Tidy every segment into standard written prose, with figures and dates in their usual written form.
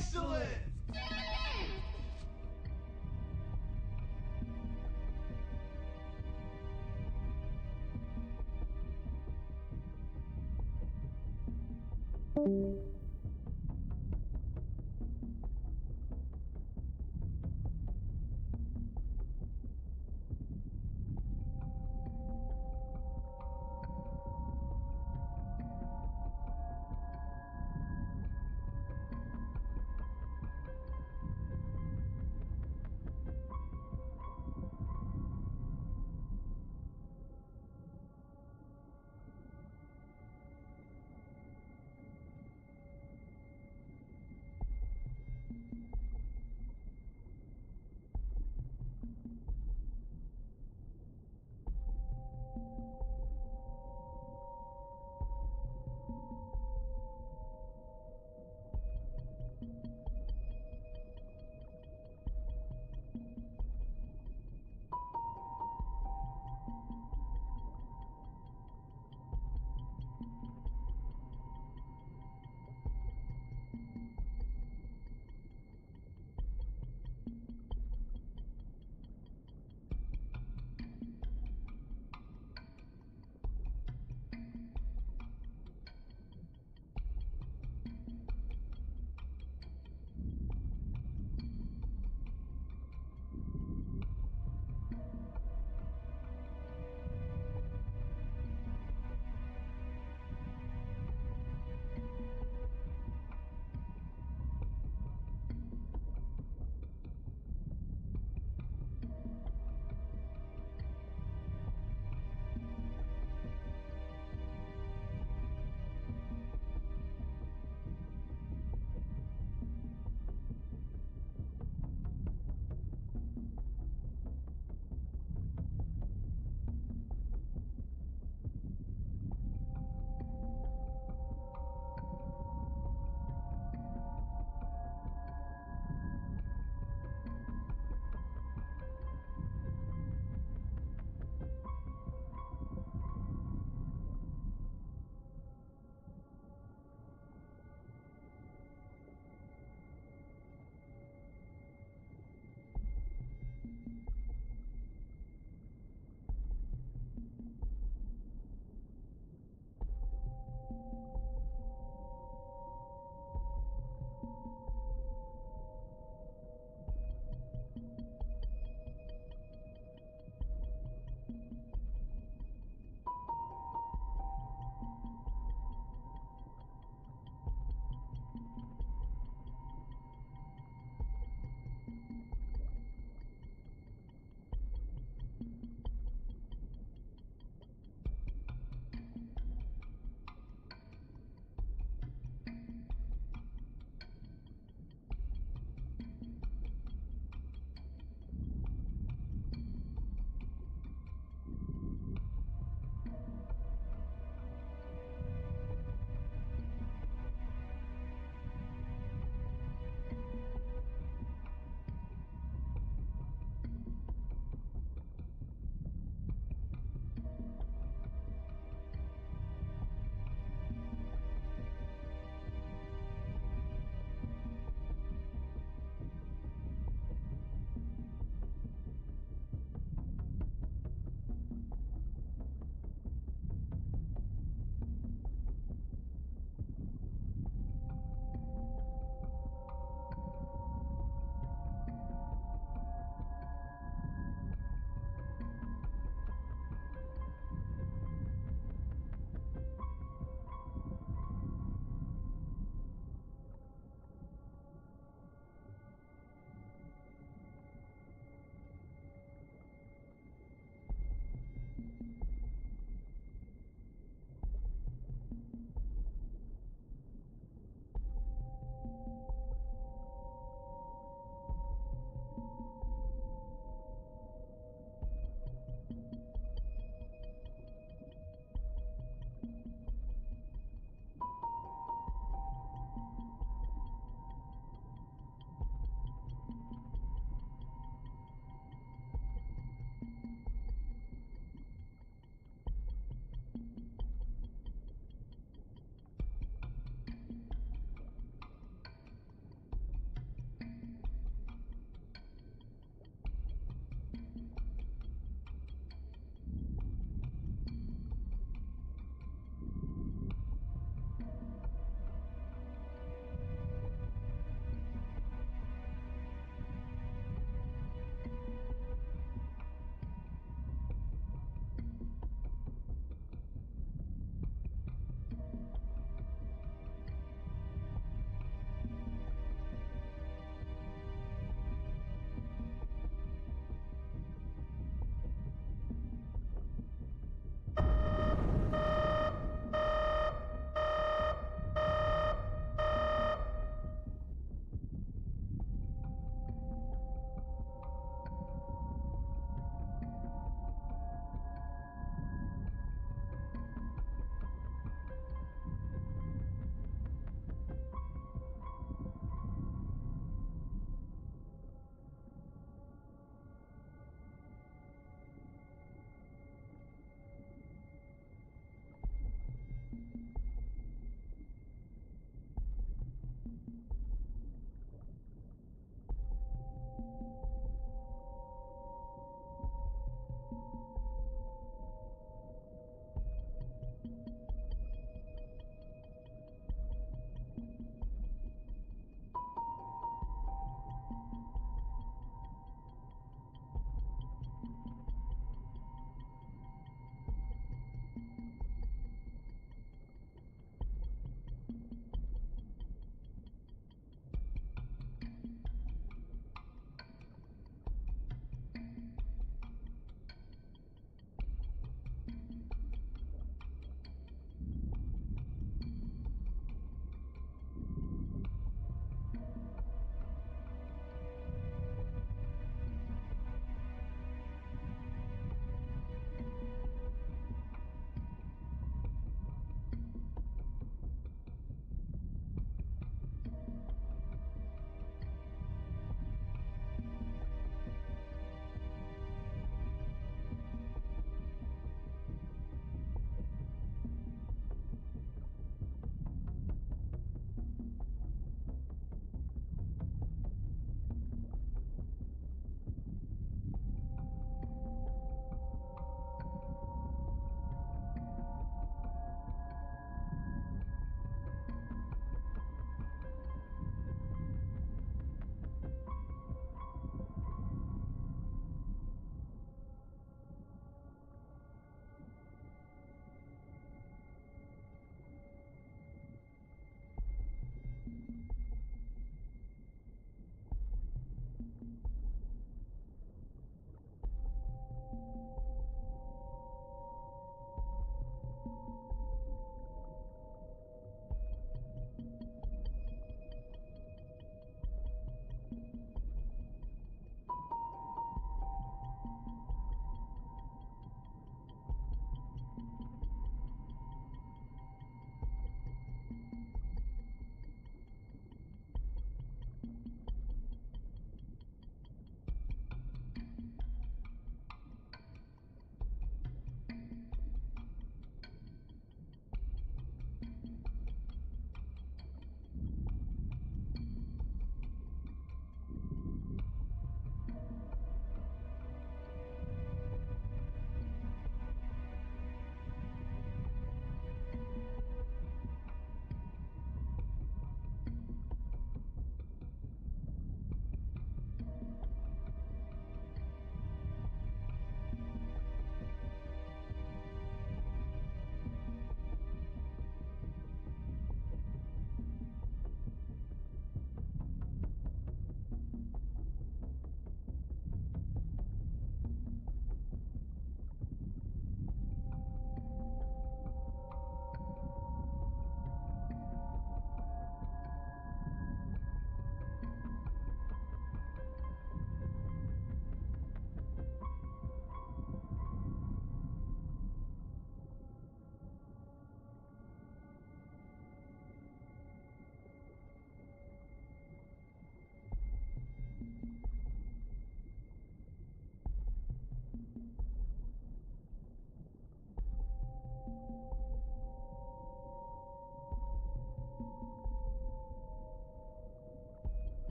Excellent!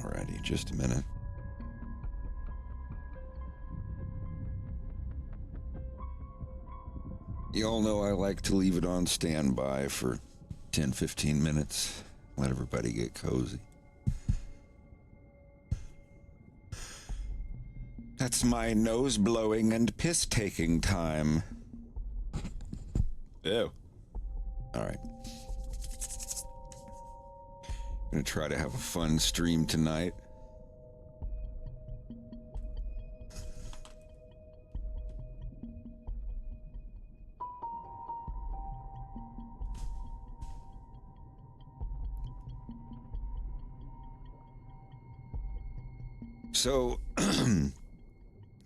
Alrighty, just a minute. You all know I like to leave it on standby for 10-15 minutes. Let everybody get cozy. That's my nose blowing and piss taking time. Ew. Alright. Gonna try to have a fun stream tonight. So,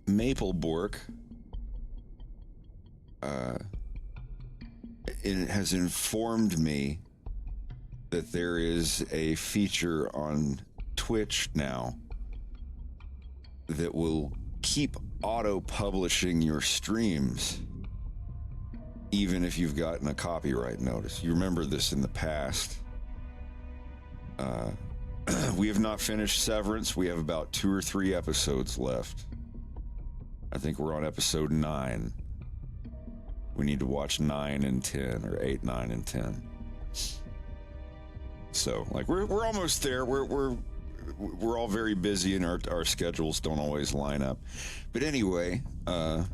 Maplebork it has informed me that there is a feature on Twitch now that will keep auto-publishing your streams even if you've gotten a copyright notice. You remember this in the past. We have not finished Severance. We have about 2 or 3 episodes left. I think we're on episode 9. We need to watch 9 and 10, or 8, 9, and 10. So, like, we're almost there. We're all very busy, and our schedules don't always line up. But anyway, I've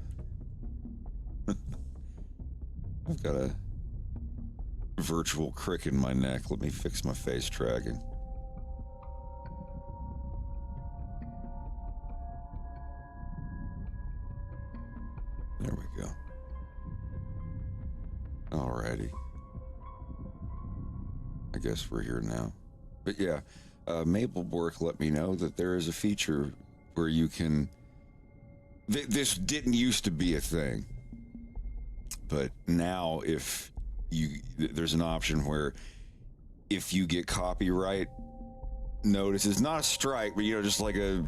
got a virtual crick in my neck. Let me fix my face tracking. There we go. Alrighty. I guess we're here now. But yeah, Maplebork let me know that there is a feature where you can... This didn't used to be a thing. But now if you... There's an option where if you get copyright notices, not a strike, but, you know, just like a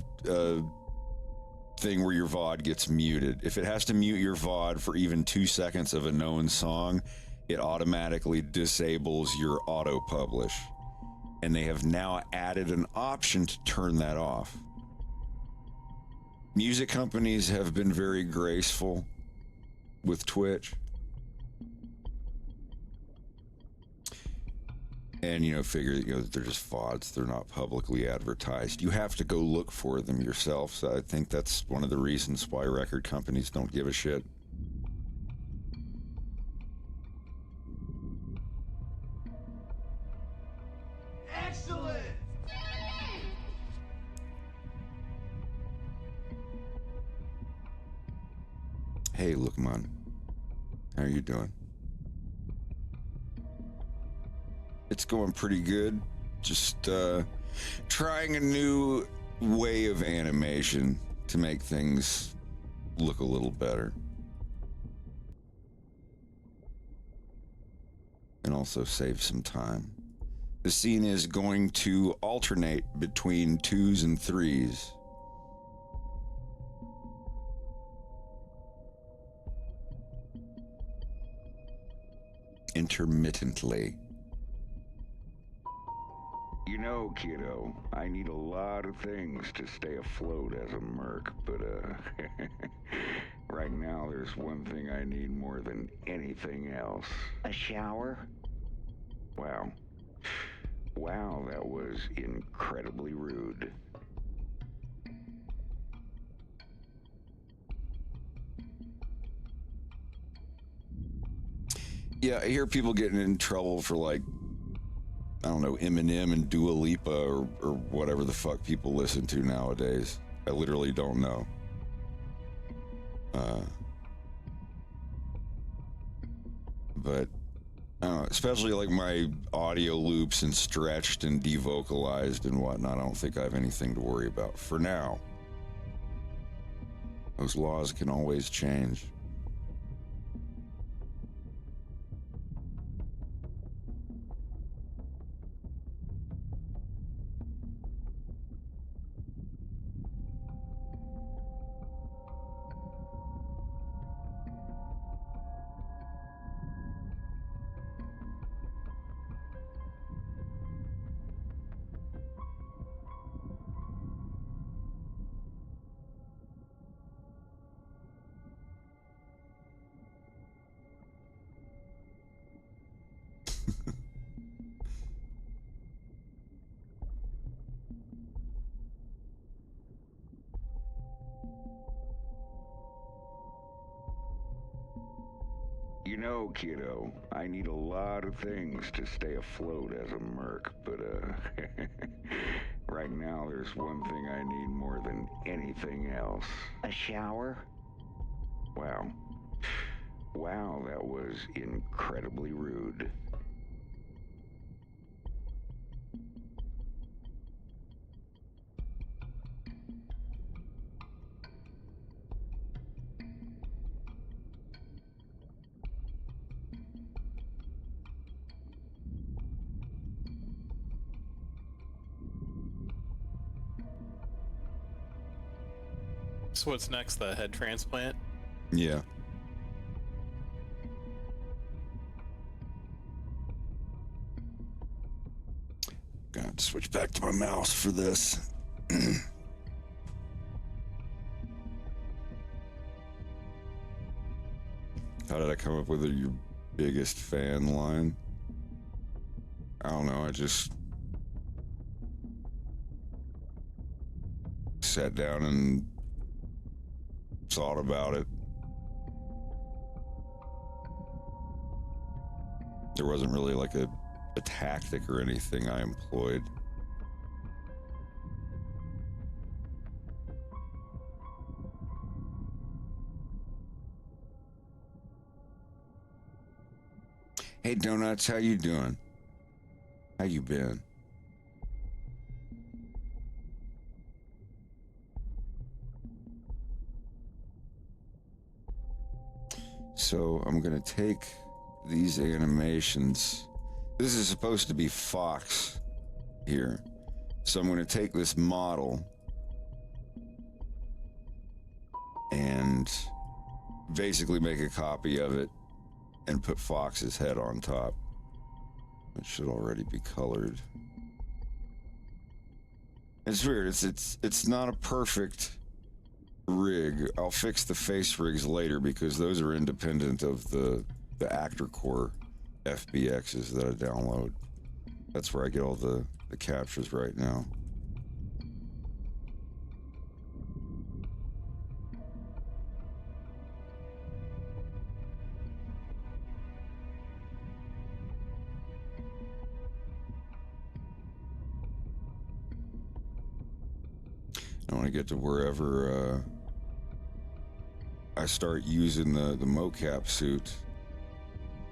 thing where your VOD gets muted. If it has to mute your VOD for even 2 seconds of a known song, it automatically disables your auto-publish. And they have now added an option to turn that off. Music companies have been very graceful with Twitch. And, you know, figure, you know, that they're just VODs. They're not publicly advertised. You have to go look for them yourself. So I think that's one of the reasons why record companies don't give a shit. Excellent! Hey, Lookman. How are you doing? It's going pretty good. Just trying a new way of animation to make things look a little better. And also save some time. The scene is going to alternate between 2s and 3s. Intermittently. You know, kiddo, I need a lot of things to stay afloat as a merc, but, right now there's one thing I need more than anything else. A shower? Wow. Wow, that was incredibly rude. Yeah, I hear people getting in trouble for, like, I don't know, Eminem and Dua Lipa or whatever the fuck people listen to nowadays. I literally don't know. But, I don't know, especially like my audio loops and stretched and devocalized and whatnot, I don't think I have anything to worry about for now. Those laws can always change. You know, kiddo, I need a lot of things to stay afloat as a merc, but, right now there's one thing I need more than anything else. A shower? Wow. Wow, that was incredibly rude. So what's next? The head transplant? Yeah. Gonna have to switch back to my mouse for this. How did I come up with your biggest fan line? I don't know. I just sat down and thought about it. There wasn't really like a tactic or anything I employed. Hey Donuts, how you doing? How you been? So I'm gonna take these animations. This is supposed to be Fox here. So I'm gonna take this model and basically make a copy of it and put Fox's head on top. It should already be colored. It's weird. It's not a perfect rig. I'll fix the face rigs later because those are independent of the actor core FBXs that I download. That's where I get all the captures right now. I want to get to wherever I start using the mocap suit,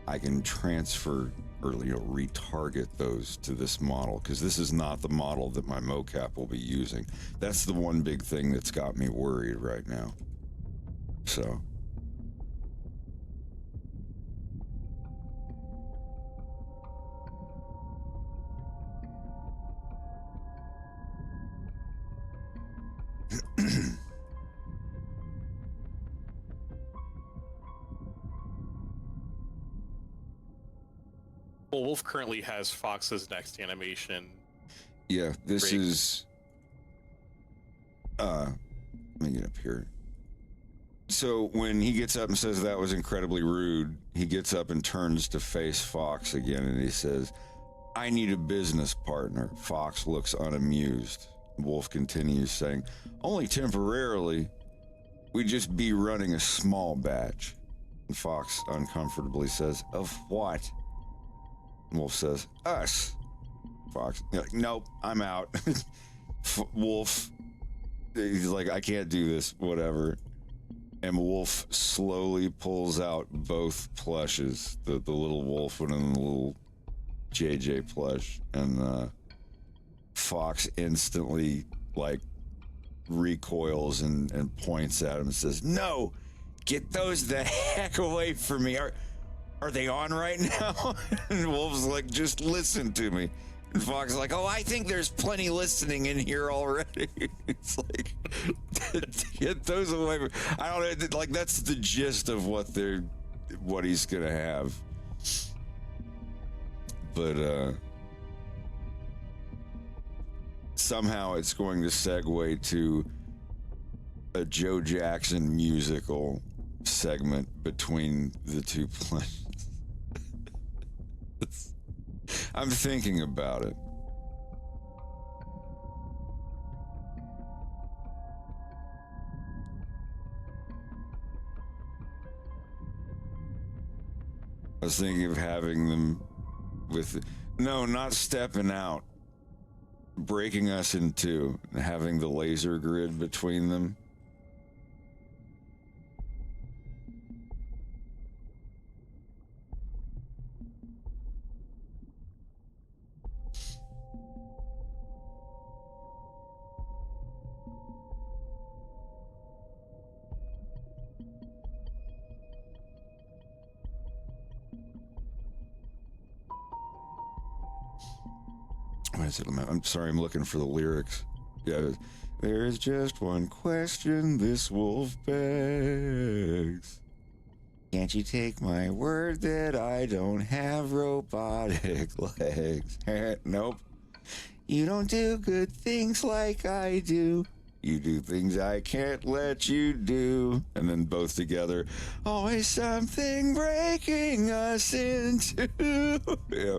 I can transfer or retarget those to this model, because this is not the model that my mocap will be using. That's the one big thing that's got me worried right now. So Well, Wolf currently has Fox's next animation. yeah, this rigged. is let me get up here. So when he gets up and says that was incredibly rude, he gets up and turns to face Fox again and he says, I need a business partner. Fox looks unamused. Wolf continues saying, only temporarily. We just be running a small batch. And Fox uncomfortably says, of what? Wolf says, us. Fox, nope, I'm out. Wolf, he's like, I can't do this, whatever. And Wolf slowly pulls out both plushes, the little wolf one and the little JJ plush. And Fox instantly, recoils and points at him and says, no, get those the heck away from me. Are they on right now? And Wolf's like, just listen to me. And Fox is like, oh, I think there's plenty listening in here already. It's like, get those away. I don't know, that's the gist of what he's gonna have. But somehow it's going to segue to a Joe Jackson musical segment between the two players. I'm thinking about it. I was thinking of having them with, no, not stepping out, breaking us in two, and having the laser grid between them. What is it? I'm sorry, I'm looking for the lyrics. Yeah, there's just one question this wolf begs. Can't you take my word that I don't have robotic legs? Nope. You don't do good things like I do. You do things I can't let you do. And then both together, always something breaking us in two. Yeah.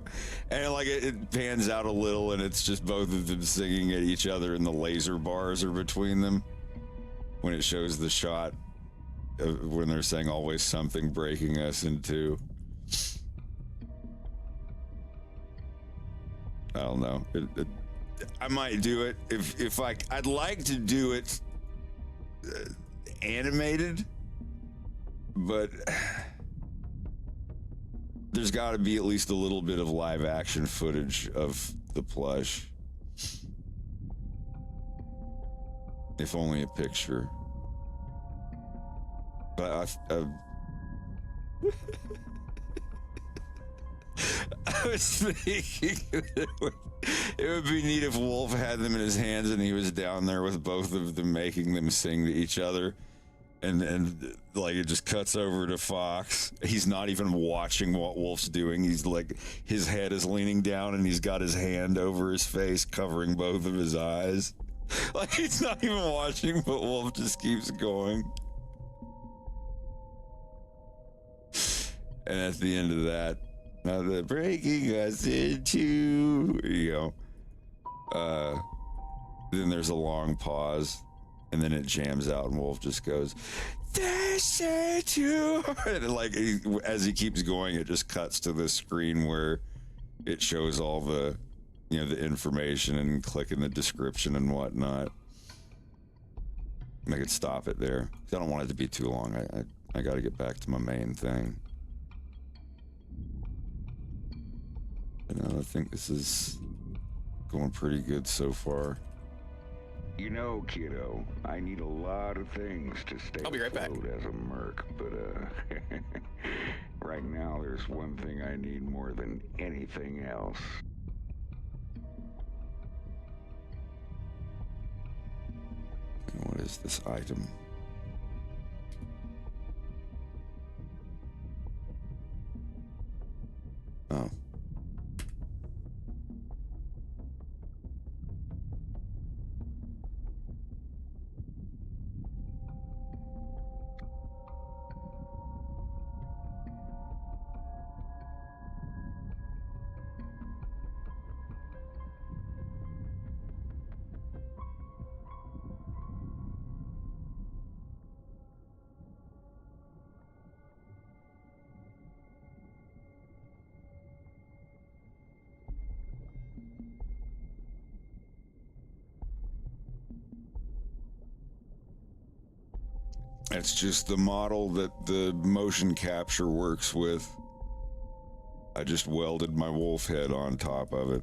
And like it pans out a little and it's just both of them singing at each other and the laser bars are between them. When it shows the shot of when they're saying always something breaking us in two. I don't know. I might do it if I'd like to do it animated, but there's got to be at least a little bit of live action footage of the plush, if only a picture. But I was thinking it would be neat if Wolf had them in his hands and he was down there with both of them making them sing to each other. And like it just cuts over to Fox. He's not even watching what Wolf's doing. He's like, his head is leaning down and he's got his hand over his face covering both of his eyes. Like he's not even watching, but Wolf just keeps going. And at the end of that, now they're breaking us into, you know, then there's a long pause, and then it jams out, and Wolf just goes, "They say to," and like as he keeps going, it just cuts to the screen where it shows all the, you know, the information and clicking the description and whatnot. I could stop it there. I don't want it to be too long. I got to get back to my main thing. I think this is going pretty good so far. You know, kiddo, I need a lot of things to stay I'll be right back. afloat as a merc, but right now there's one thing I need more than anything else. What is this item? Oh. It's just the model that the motion capture works with. I just welded my wolf head on top of it.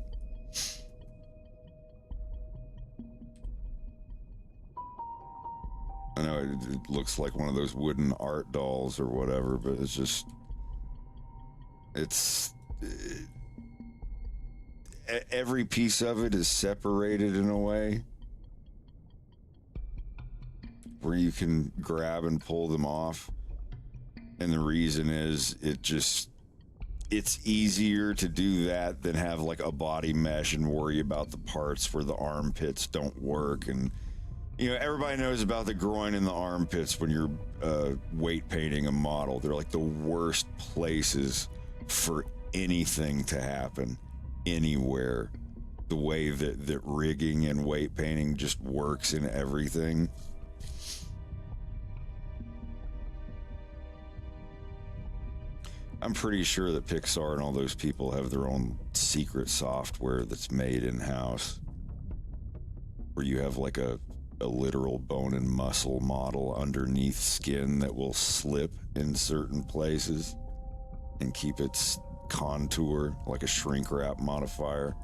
I know it looks like one of those wooden art dolls or whatever, but it's just, every piece of it is separated in a way where you can grab and pull them off. And the reason is it's easier to do that than have like a body mesh and worry about the parts where the armpits don't work. And, you know, everybody knows about the groin and the armpits when you're weight painting a model. They're like the worst places for anything to happen anywhere. The way that rigging and weight painting just works in everything. I'm pretty sure that Pixar and all those people have their own secret software that's made in-house, where you have like a literal bone and muscle model underneath skin that will slip in certain places and keep its contour like a shrink wrap modifier.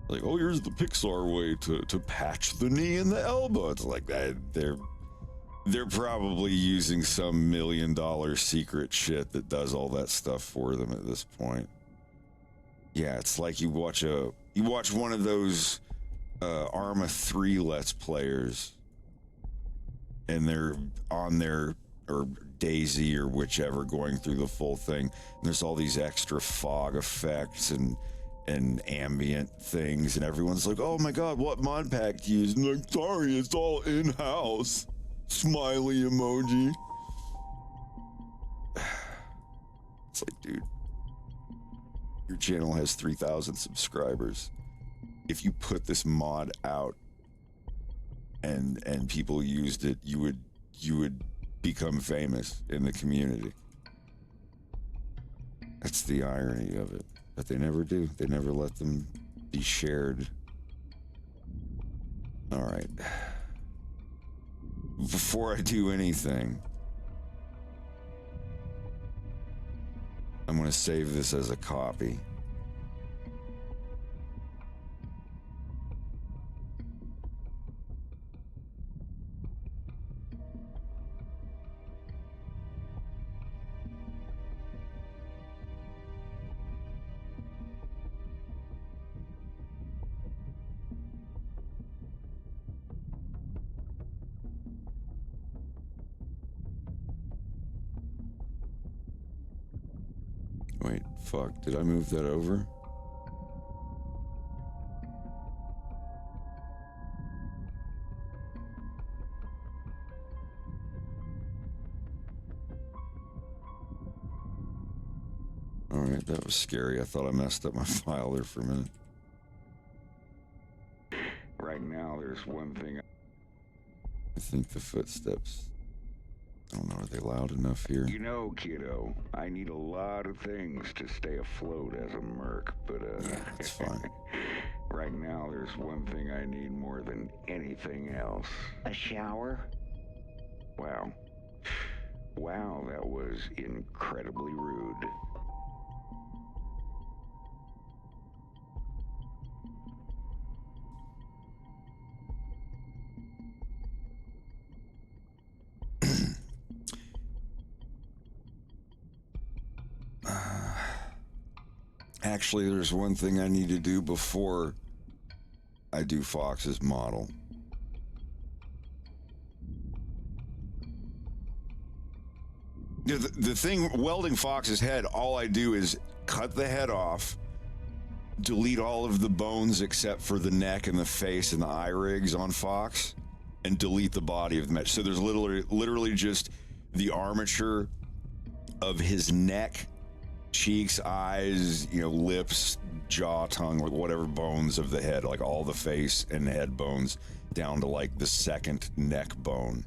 Like, oh, here's the Pixar way to patch the knee and the elbow. It's like that. They're probably using some $1 million secret shit that does all that stuff for them at this point. Yeah, it's like you watch one of those Arma 3 Let's Players, and they're on their, or Daisy or whichever, going through the full thing. And there's all these extra fog effects and ambient things, and everyone's like, oh my god, what mod pack to use? And like, sorry, it's all in-house. Smiley emoji. It's like, dude, your channel has 3,000 subscribers. If you put this mod out and people used it, you would become famous in the community. That's the irony of it. But they never do. They never let them be shared. All right. Before I do anything, I'm going to save this as a copy. Wait, fuck, did I move that over? Alright, that was scary. I thought I messed up my file there for a minute. Right now, there's one thing. I think the footsteps... I don't know, are they loud enough here? You know, kiddo, I need a lot of things to stay afloat as a merc, but Yeah, that's fine. right now there's one thing I need more than anything else. A shower? Wow. Wow, that was incredibly rude. Actually, there's one thing I need to do before I do Fox's model. The thing, welding Fox's head, all I do is cut the head off, delete all of the bones except for the neck and the face and the eye rigs on Fox, and delete the body of the mesh. So there's literally just the armature of his neck, cheeks, eyes, lips, jaw, tongue, like whatever bones of the head, like all the face and head bones down to like the second neck bone.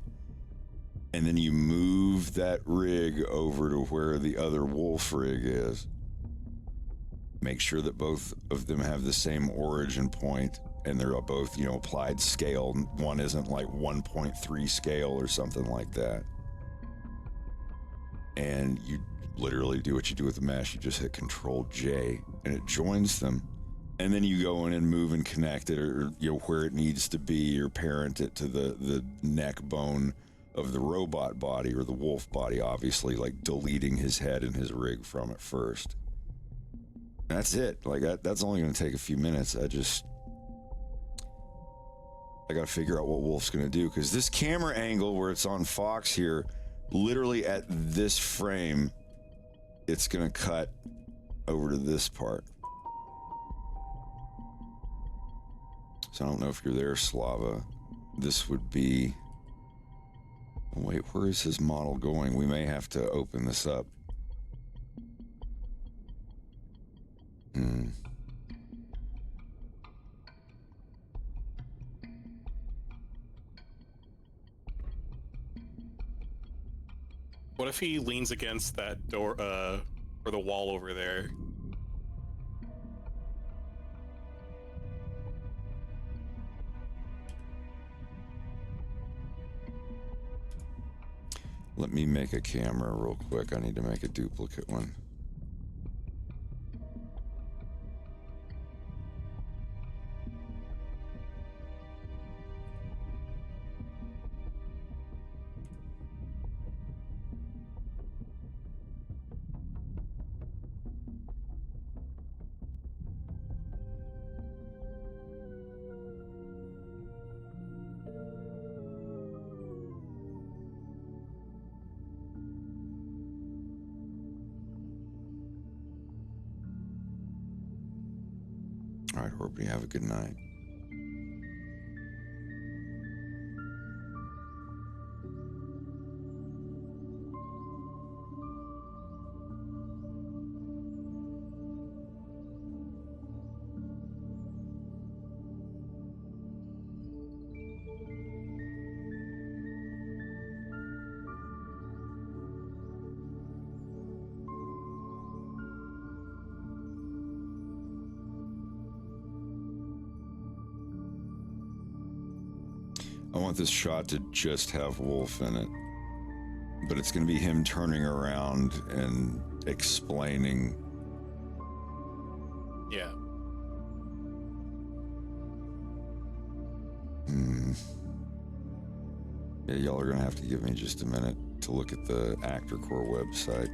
And then you move that rig over to where the other wolf rig is. Make sure that both of them have the same origin point and they're both, applied scale. One isn't like 1.3 scale or something like that. And you literally do what you do with the mesh. You just hit Control J and it joins them. And then you go in and move and connect it, or where it needs to be, or parent it to the neck bone of the robot body or the wolf body, obviously, like deleting his head and his rig from it first. And that's it. Like that's only going to take a few minutes. I got to figure out what Wolf's going to do, because this camera angle where it's on Fox here, literally at this frame, it's going to cut over to this part. So I don't know if you're there, Slava. This would be... Wait, where is his model going? We may have to open this up. What if he leans against that door, or the wall over there? Let me make a camera real quick. I need to make a duplicate one. All right, everybody, have a good night. I want this shot to just have Wolf in it, but it's going to be him turning around and explaining. Yeah. Yeah, y'all are going to have to give me just a minute to look at the Actor Core website.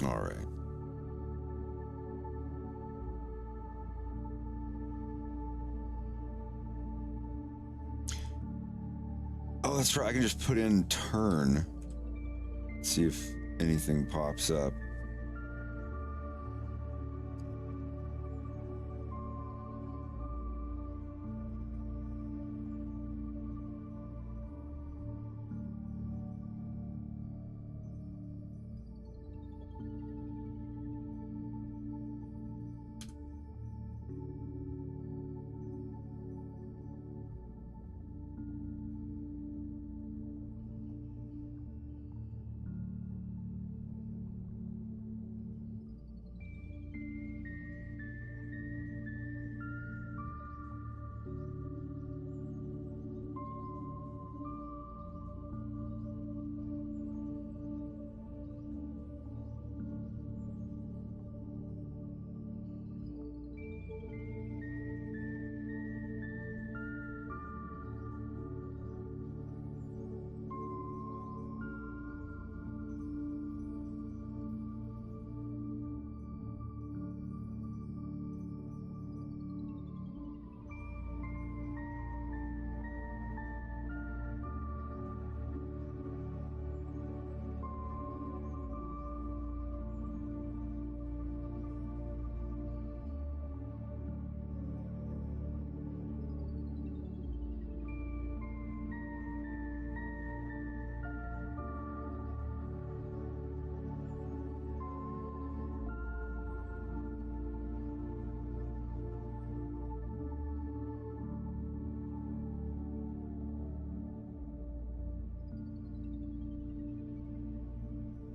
All right. Oh, that's right. I can just put in turn. See if anything pops up.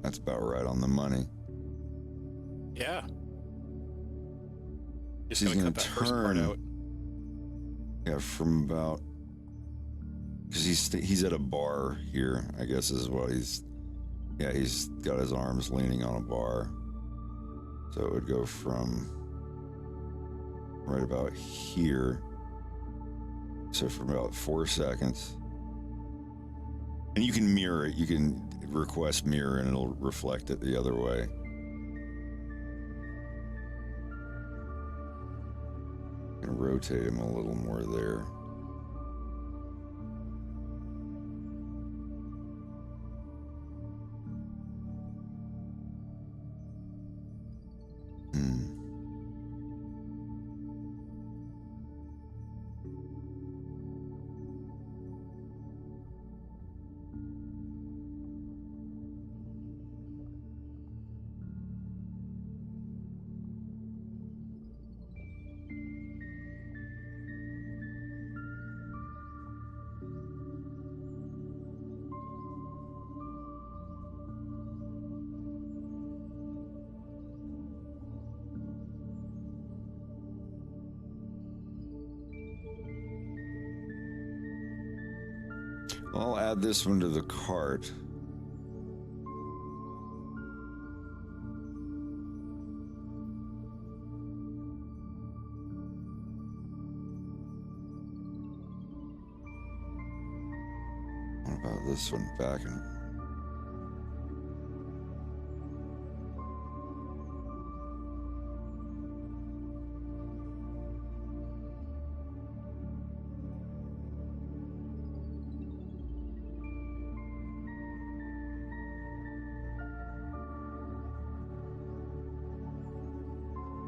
That's about right on the money. Yeah. Just He's gotta gonna cut that first part turn. out. Yeah, from about, because he's at a bar here, I guess is what he's. Yeah, he's got his arms leaning on a bar. So it would go from right about here. So for about 4 seconds. And you can mirror it. You can request mirror and it'll reflect it the other way. And rotate him a little more there. I'll add this one to the cart. What about this one back in?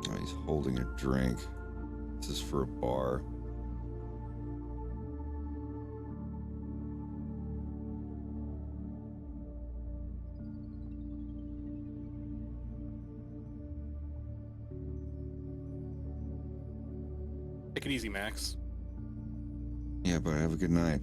Oh, he's holding a drink. This is for a bar. Take it easy, Max. Yeah, but have a good night.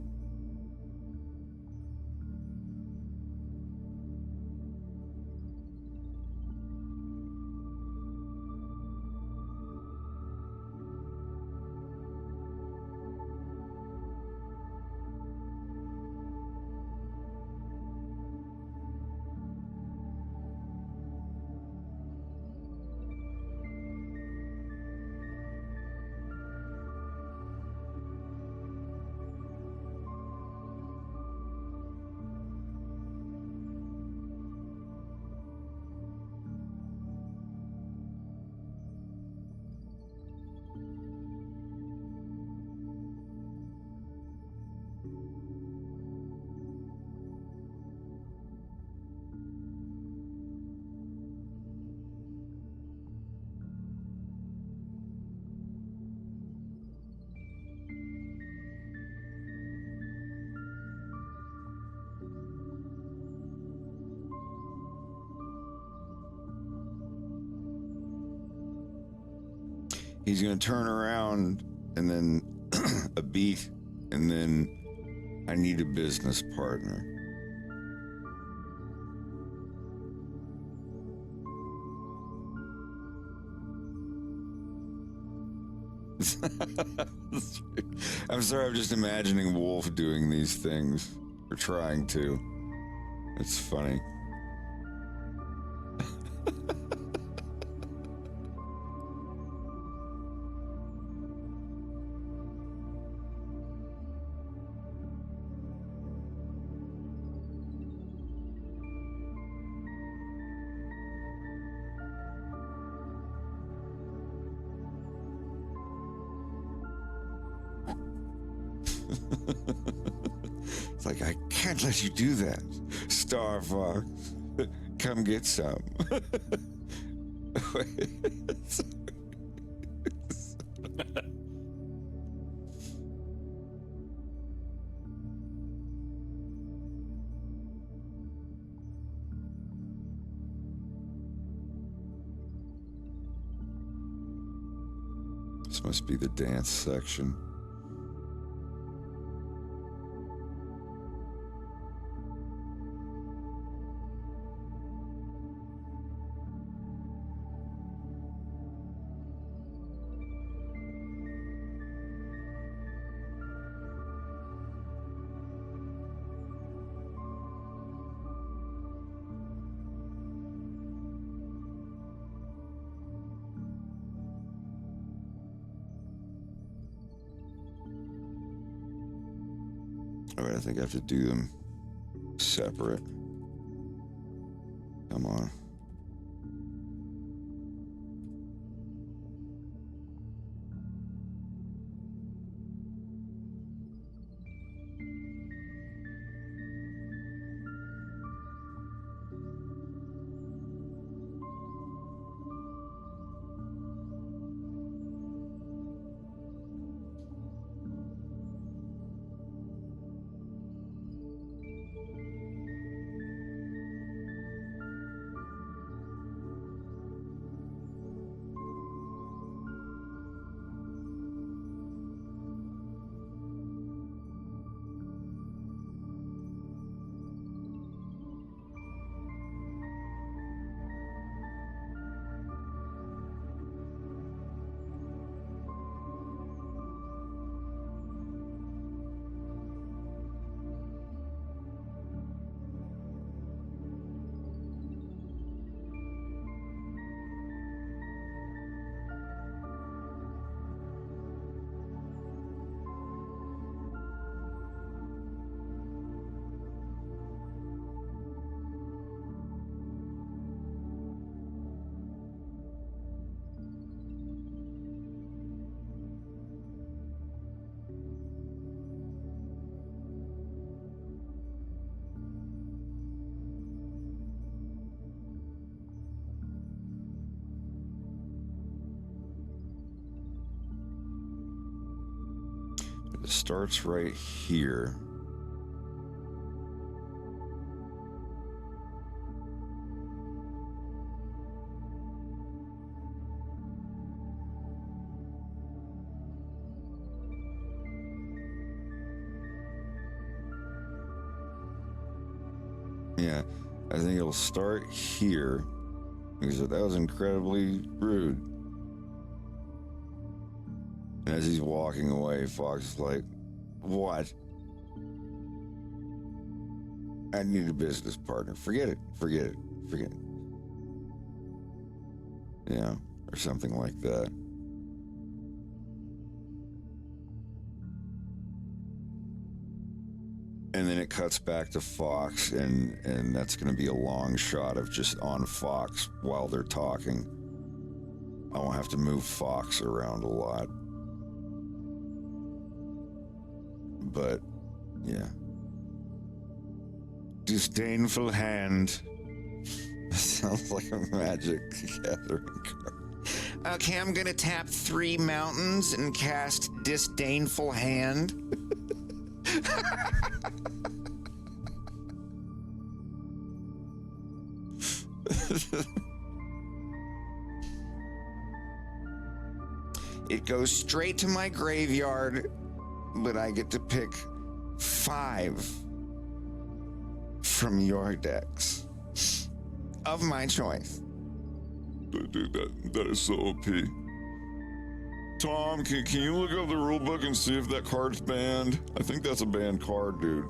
He's going to turn around and then a beat, and then I need a business partner. I'm sorry, I'm just imagining Wolf doing these things, or trying to. It's funny. It's like, I can't let you do that, Star Fox. Come get some. This must be the dance section. All right, I think I have to do them separate. Come on. it starts right here. Yeah, I think it'll start here because that was incredibly rude. And as he's walking away, Fox is like, "What? I need a business partner. Forget it. Forget it. Forget it." Yeah, or something like that. And then it cuts back to Fox, and that's going to be a long shot of just on Fox while they're talking. I won't have to move Fox around a lot. But, yeah. Disdainful hand. Sounds like a Magic Gathering card. Okay, I'm going to tap 3 mountains and cast Disdainful Hand. It goes straight to my graveyard, but I get to pick 5 from your decks of my choice. Dude, that is so OP. Tom, can you look up the rule book and see if that card's banned? I think that's a banned card, dude.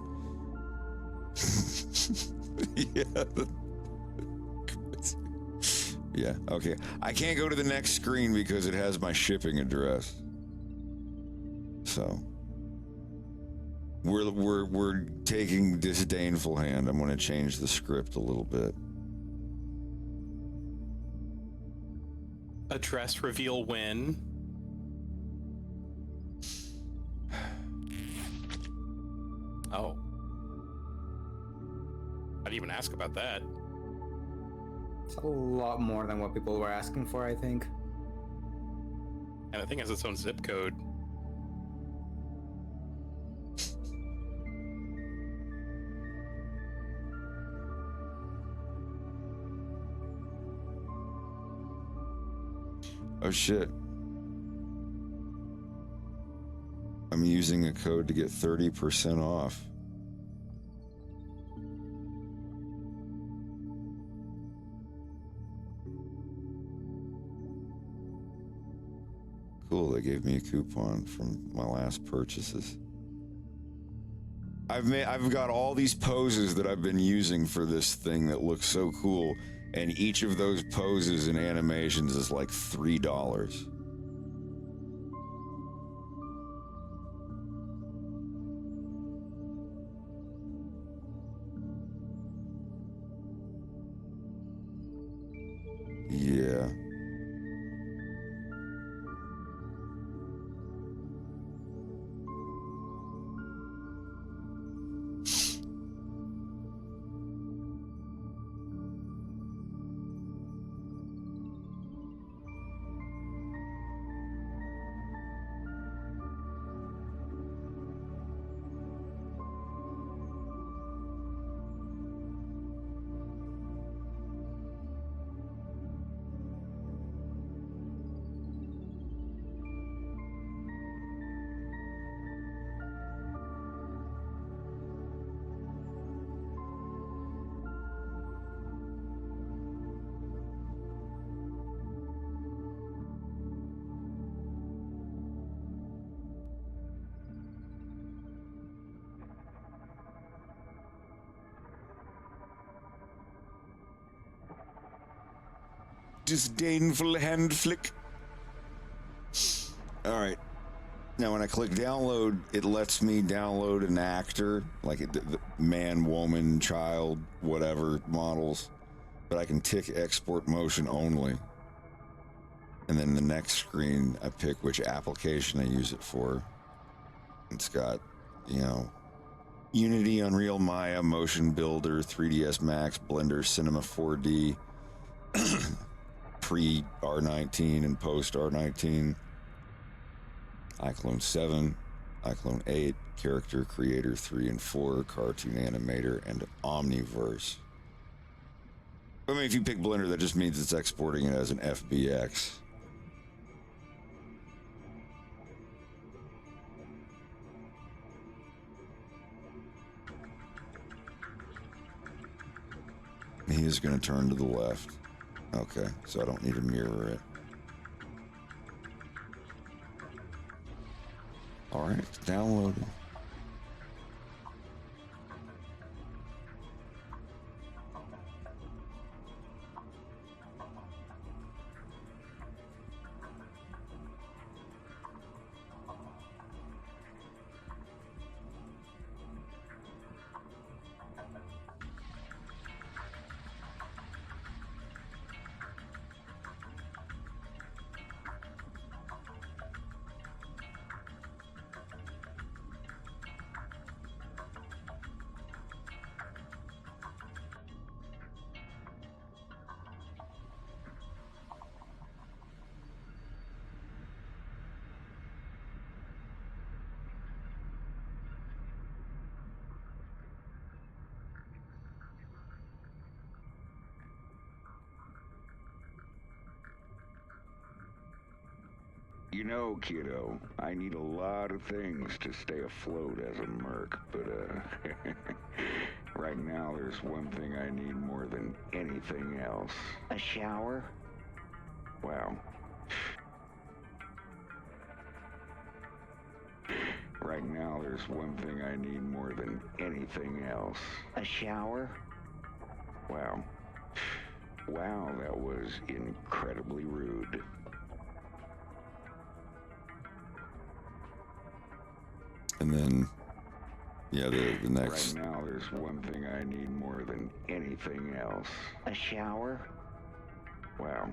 Yeah. Yeah, okay. I can't go to the next screen because it has my shipping address. So we're taking Disdainful Hand. I'm going to change the script a little bit. Address reveal when. Oh. I didn't even ask about that. It's a lot more than what people were asking for, I think. And I think it has its own zip code. Oh shit. I'm using a code to get 30% off. Cool, they gave me a coupon from my last purchases. I've got all these poses that I've been using for this thing that look so cool, and each of those poses and animations is like $3. Yeah. Disdainful hand flick. All right. Now, when I click download, it lets me download an actor, like the man, woman, child, whatever models. But I can tick export motion only. And then the next screen, I pick which application I use it for. It's got, you know, Unity, Unreal, Maya, Motion Builder, 3ds Max, Blender, Cinema 4D, pre-R19 and post-R19, iClone 7, iClone 8, Character Creator 3 and 4, Cartoon Animator, and Omniverse. I mean, if you pick Blender, that just means it's exporting it as an FBX. He is going to turn to the left. Okay, so I don't need to mirror it. All right, it's downloaded. You know, kiddo, I need a lot of things to stay afloat as a merc, but, right now there's one thing I need more than anything else. A shower? Wow. Right now there's one thing I need more than anything else. A shower? Wow. Wow, that was incredibly rude. And then, yeah, the next. Right now, there's one thing I need more than anything else. A shower? Wow.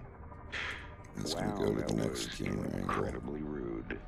It's Wow, going to go to that the next was camera angle. incredibly rude.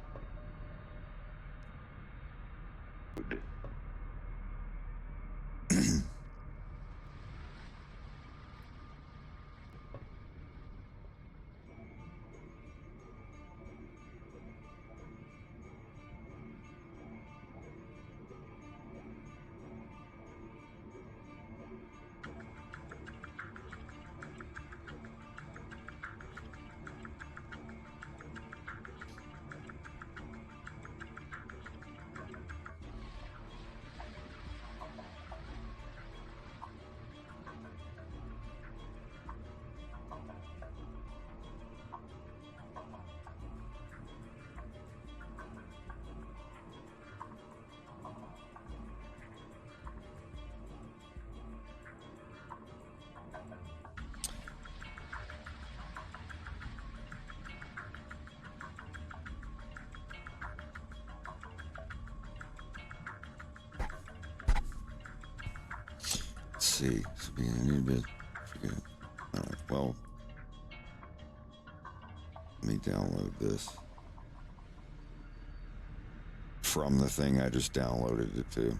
Let's see. So I need to forget. All right. Well, let me download this from the thing I just downloaded it to.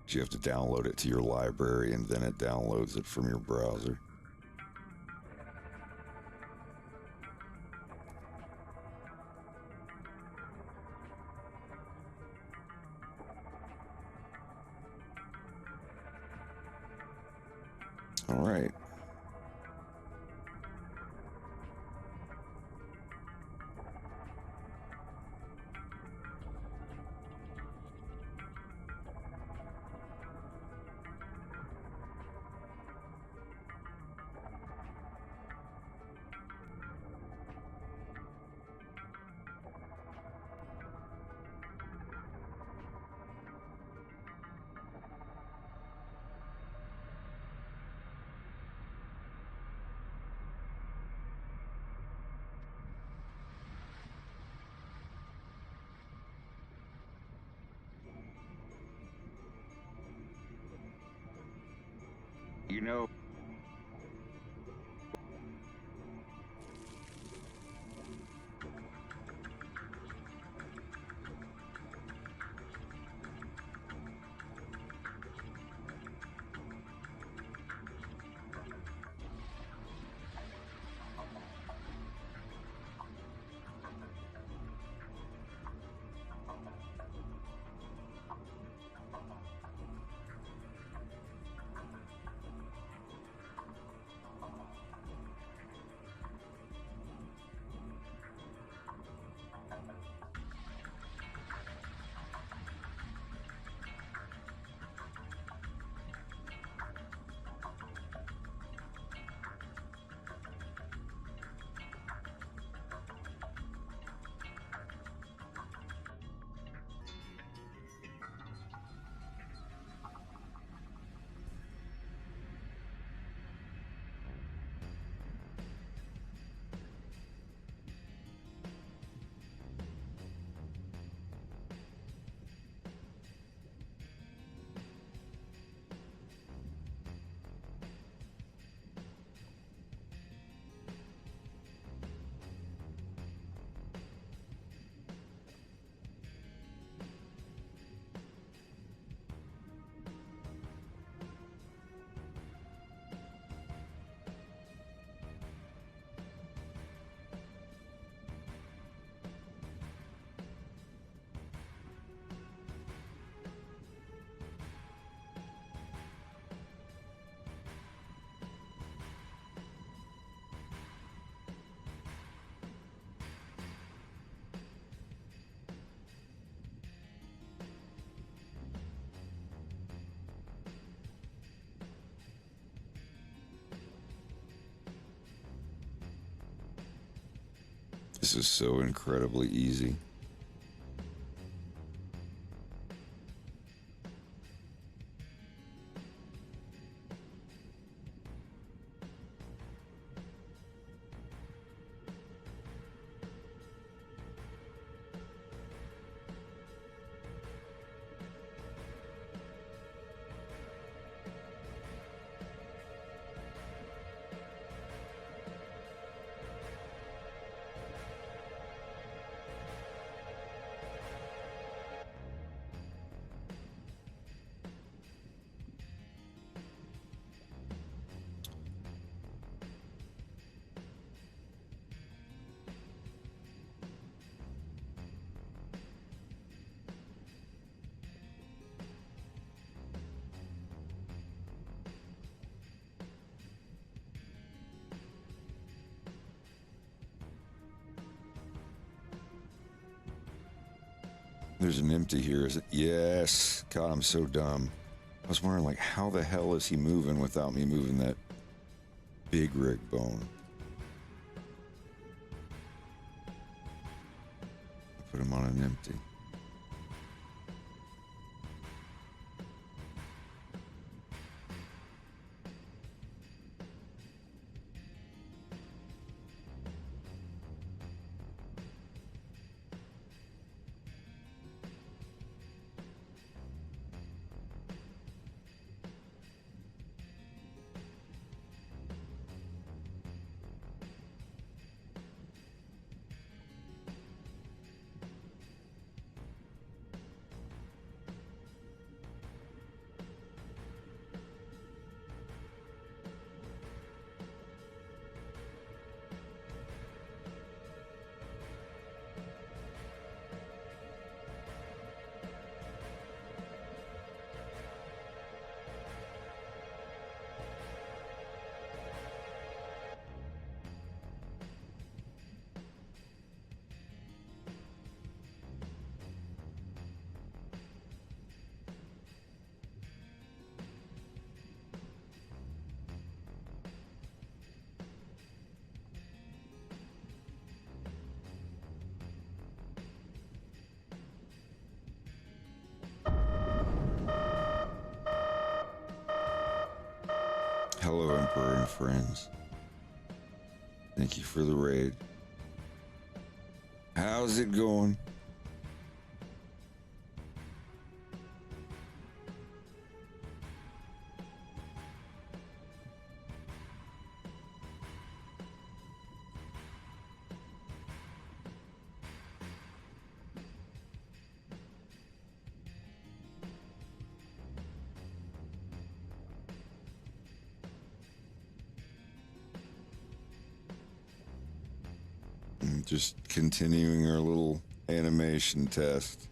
You have to download it to your library and then it downloads it from your browser. All right. You know, This is so incredibly easy. There's an empty here, is it? Yes. God, I'm so dumb. I was wondering, like, how the hell is he moving without me moving that big rig bone? Put him on an empty. Hello, Emperor and friends. Thank you for the raid. How's it going? Just continuing our little animation test.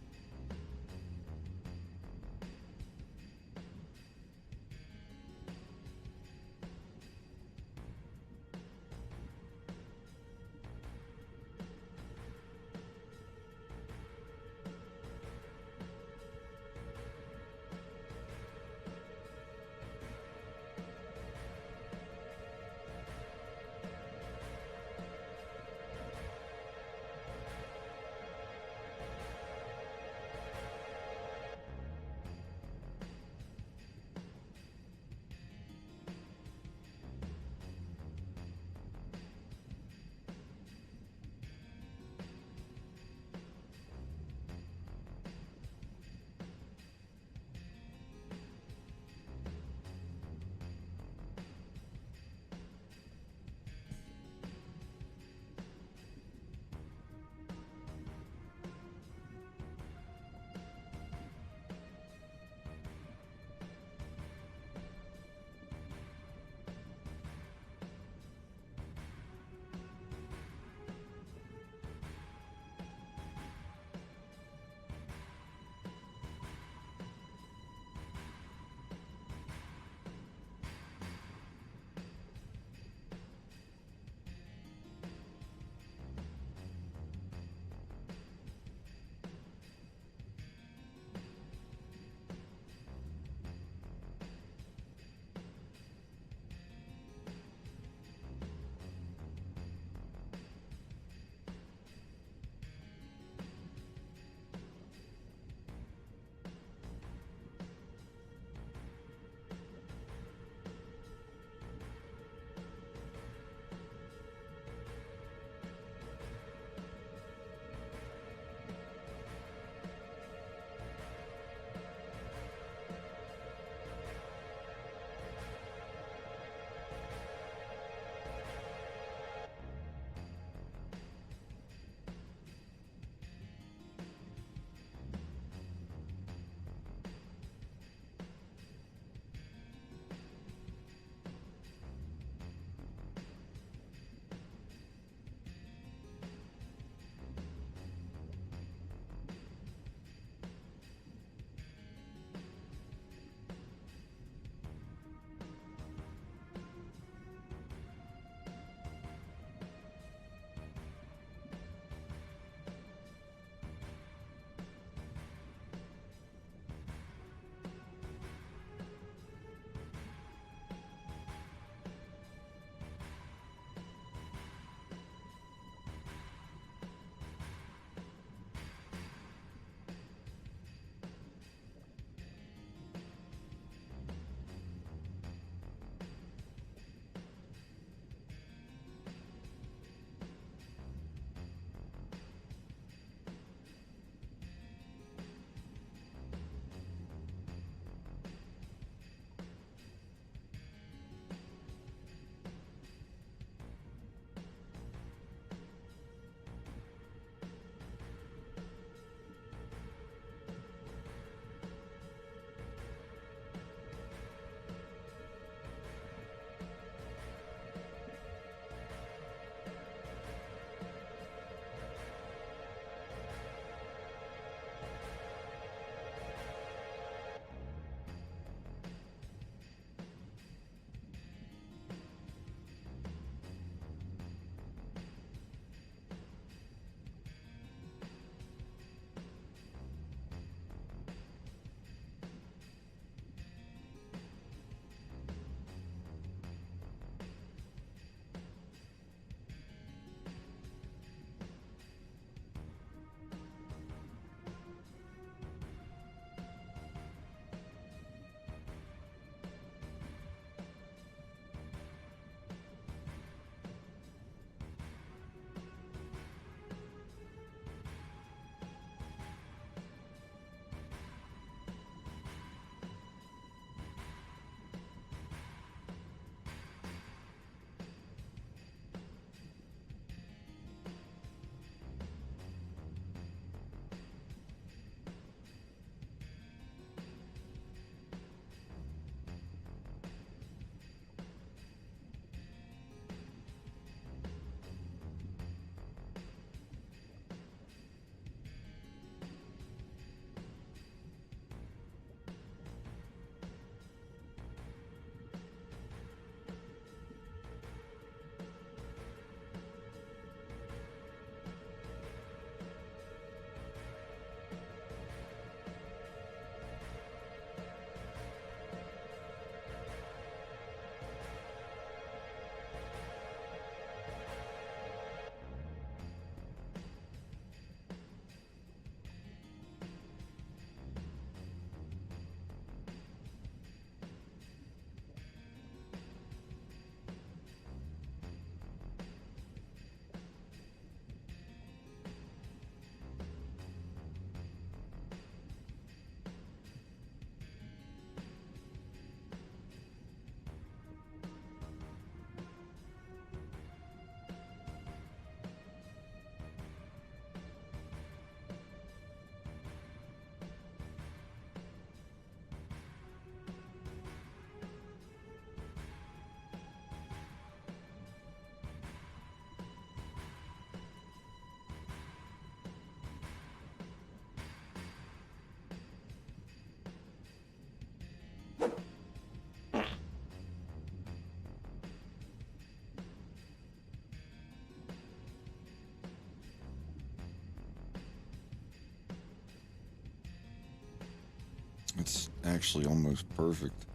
actually almost perfect.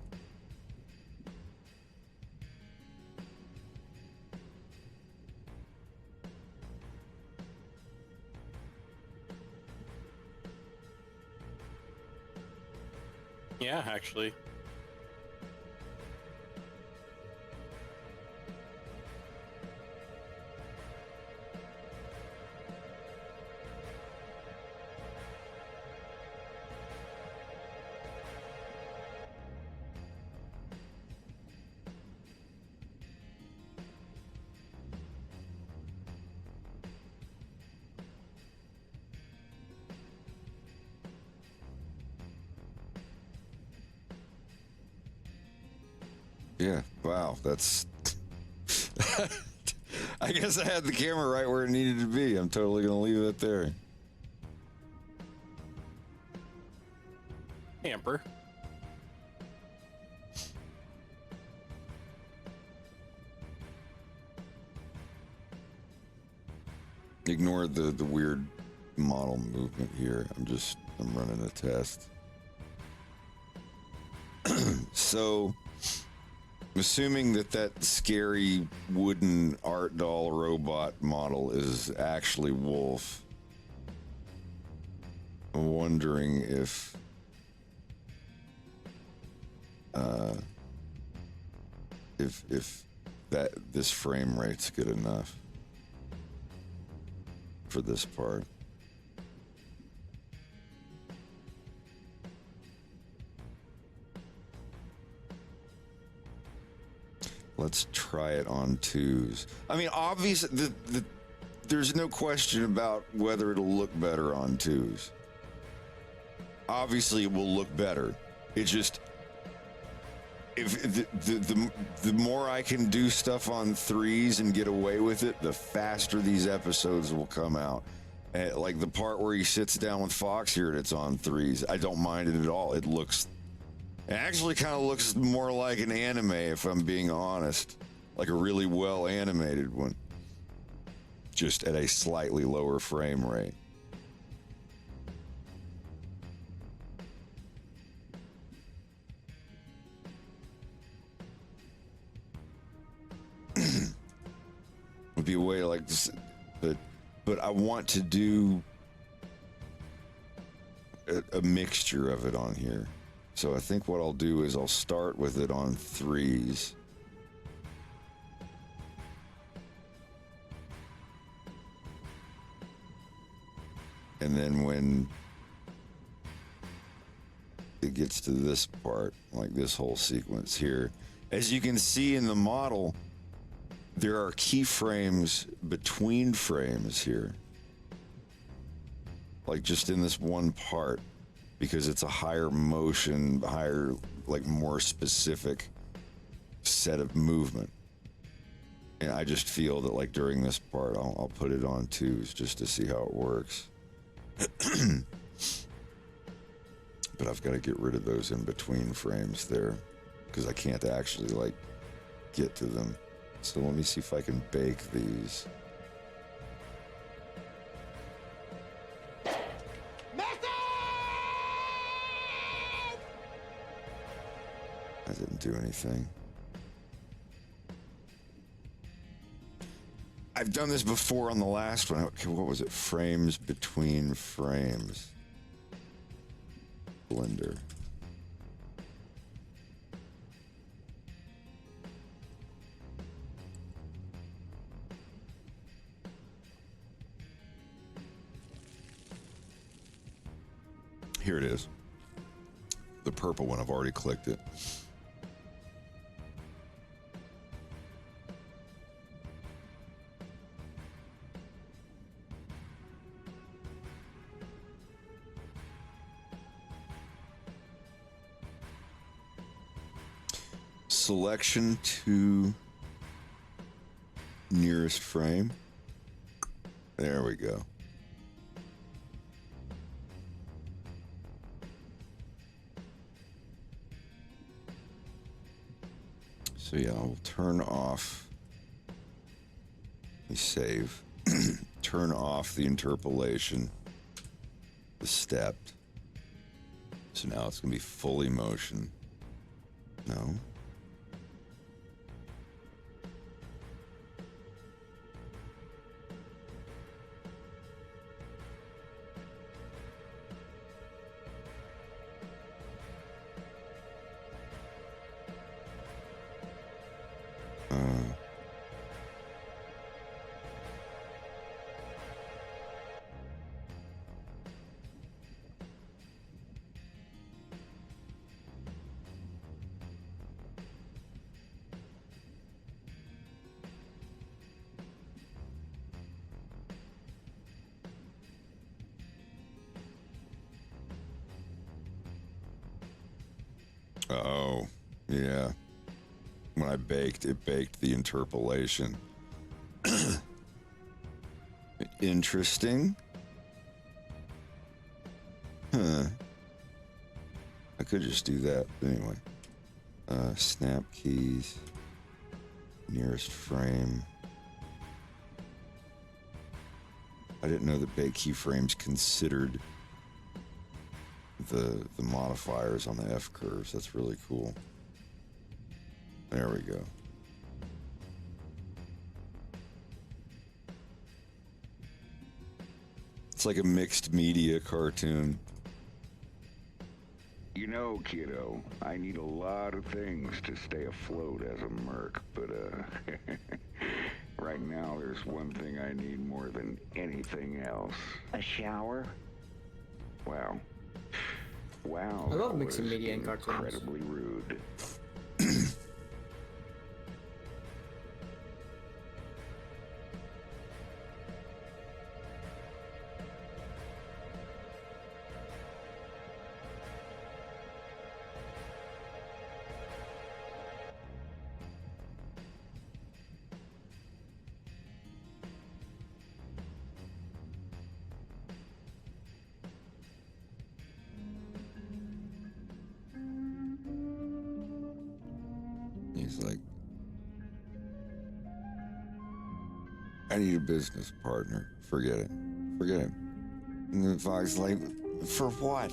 Yeah, actually. Yeah, wow, that's... I guess I had the camera right where it needed to be. I'm totally going to leave it there. Camper. Ignore the weird model movement here. I'm running a test. So, assuming that scary wooden art doll robot model is actually Wolf, I'm wondering if this frame rate's good enough for this part. Let's try it on twos. I mean, obviously, there's no question about whether it'll look better on twos. Obviously, it will look better. It just, if the more I can do stuff on threes and get away with it, the faster these episodes will come out. Like the part where he sits down with Fox here and it's on threes, I don't mind it at all. It actually kind of looks more like an anime, if I'm being honest. Like a really well animated one. Just at a slightly lower frame rate. Would be a way like this, but I want to do a mixture of it on here. So I think what I'll do is I'll start with it on threes. And then when it gets to this part, like this whole sequence here, as you can see in the model, there are keyframes between frames here. Like just in this one part, because it's a higher motion, like more specific set of movement. And I just feel that like during this part, I'll put it on twos just to see how it works. But I've got to get rid of those in between frames there because I can't actually like get to them. So let me see if I can bake these. That didn't do anything. I've done this before on the last one. Okay, what was it? Frames between frames. Blender. Here it is. The purple one, I've already clicked it. Selection to nearest frame. There we go. So yeah, I'll turn off, let me save, turn off the interpolation, the stepped, So now it's going to be fully motion. No. Oh, yeah. When I baked, it baked the interpolation. Interesting. Huh. I could just do that. Anyway. Snap keys. Nearest frame. I didn't know that bake keyframes considered the modifiers on the F curves. That's really cool. There we go. It's like a mixed media cartoon. You know, kiddo, I need a lot of things to stay afloat as a merc, but right now there's one thing I need more than anything else. A shower? Wow. Wow. I love that mixing was media and cartoons. incredibly rude. He's like, I need a business partner. Forget it. Forget it. And then Fox like, for what?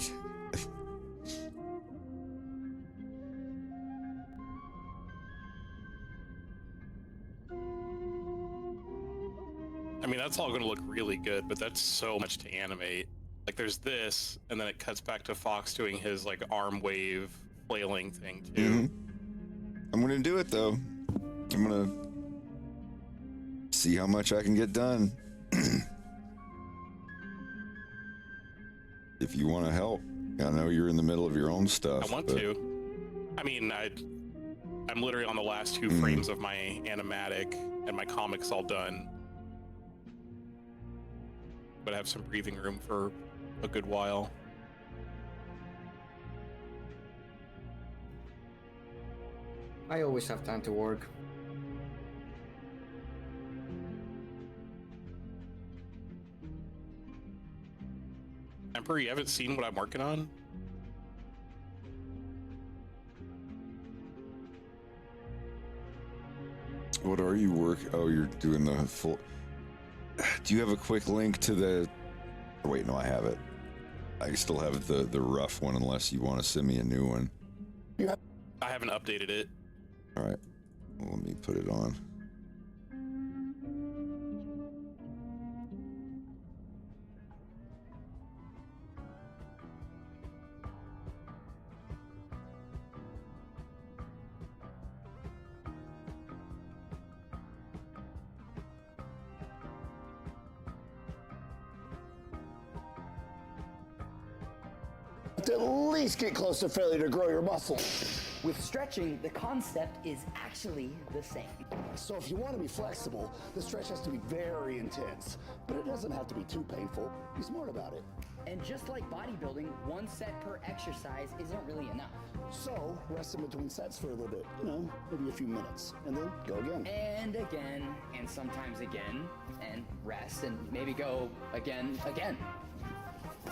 I mean, that's all going to look really good, but that's so much to animate. Like, there's this, and then it cuts back to Fox doing his, like, arm wave flailing thing, too. I'm gonna do it though. I'm gonna see how much I can get done. If you want to help, I know you're in the middle of your own stuff. I want to. I mean, I'm literally on the last 2 frames of my animatic, and my comic's all done. But I have some breathing room for a good while. I always have time to work. Emperor, you haven't seen what I'm working on? What are you Oh, you're doing the full. Do you have a quick link to the? Oh, wait, no, I have it. I still have the rough one, unless you want to send me a new one. I haven't updated it. All right, well, let me put it on. To at least get close to failure to grow your muscle. With stretching, the concept is actually the same. So if you want to be flexible, the stretch has to be very intense. But it doesn't have to be too painful. Be smart about it. And just like bodybuilding, 1 set per exercise isn't really enough. So rest in between sets for a little bit, maybe a few minutes, and then go again. And again, and sometimes again, and rest, and maybe go again.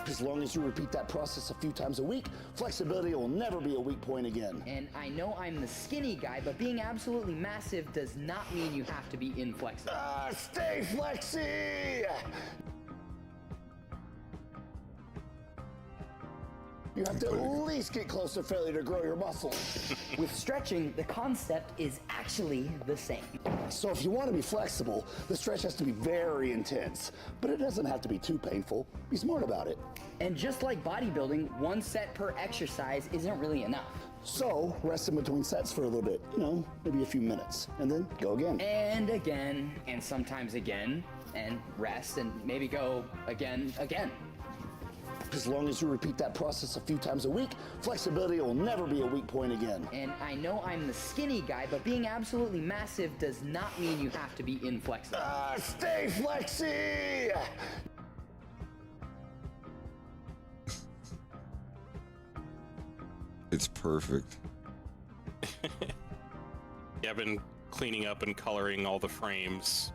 As long as you repeat that process a few times a week, flexibility will never be a weak point again. And I know I'm the skinny guy, but being absolutely massive does not mean you have to be inflexible. Stay flexy! you have to at least get close to failure to grow your muscles. With stretching, the concept is actually the same. So if you want to be flexible, the stretch has to be very intense, but it doesn't have to be too painful. Be smart about it. And just like bodybuilding, 1 set per exercise isn't really enough. So rest in between sets for a little bit, maybe a few minutes, and then go again. And again, and sometimes again, and rest, and maybe go again. As long as you repeat that process a few times a week, flexibility will never be a weak point again. And I know I'm the skinny guy, but being absolutely massive does not mean you have to be inflexible. Stay flexy! It's perfect. Yeah, I've been cleaning up and coloring all the frames,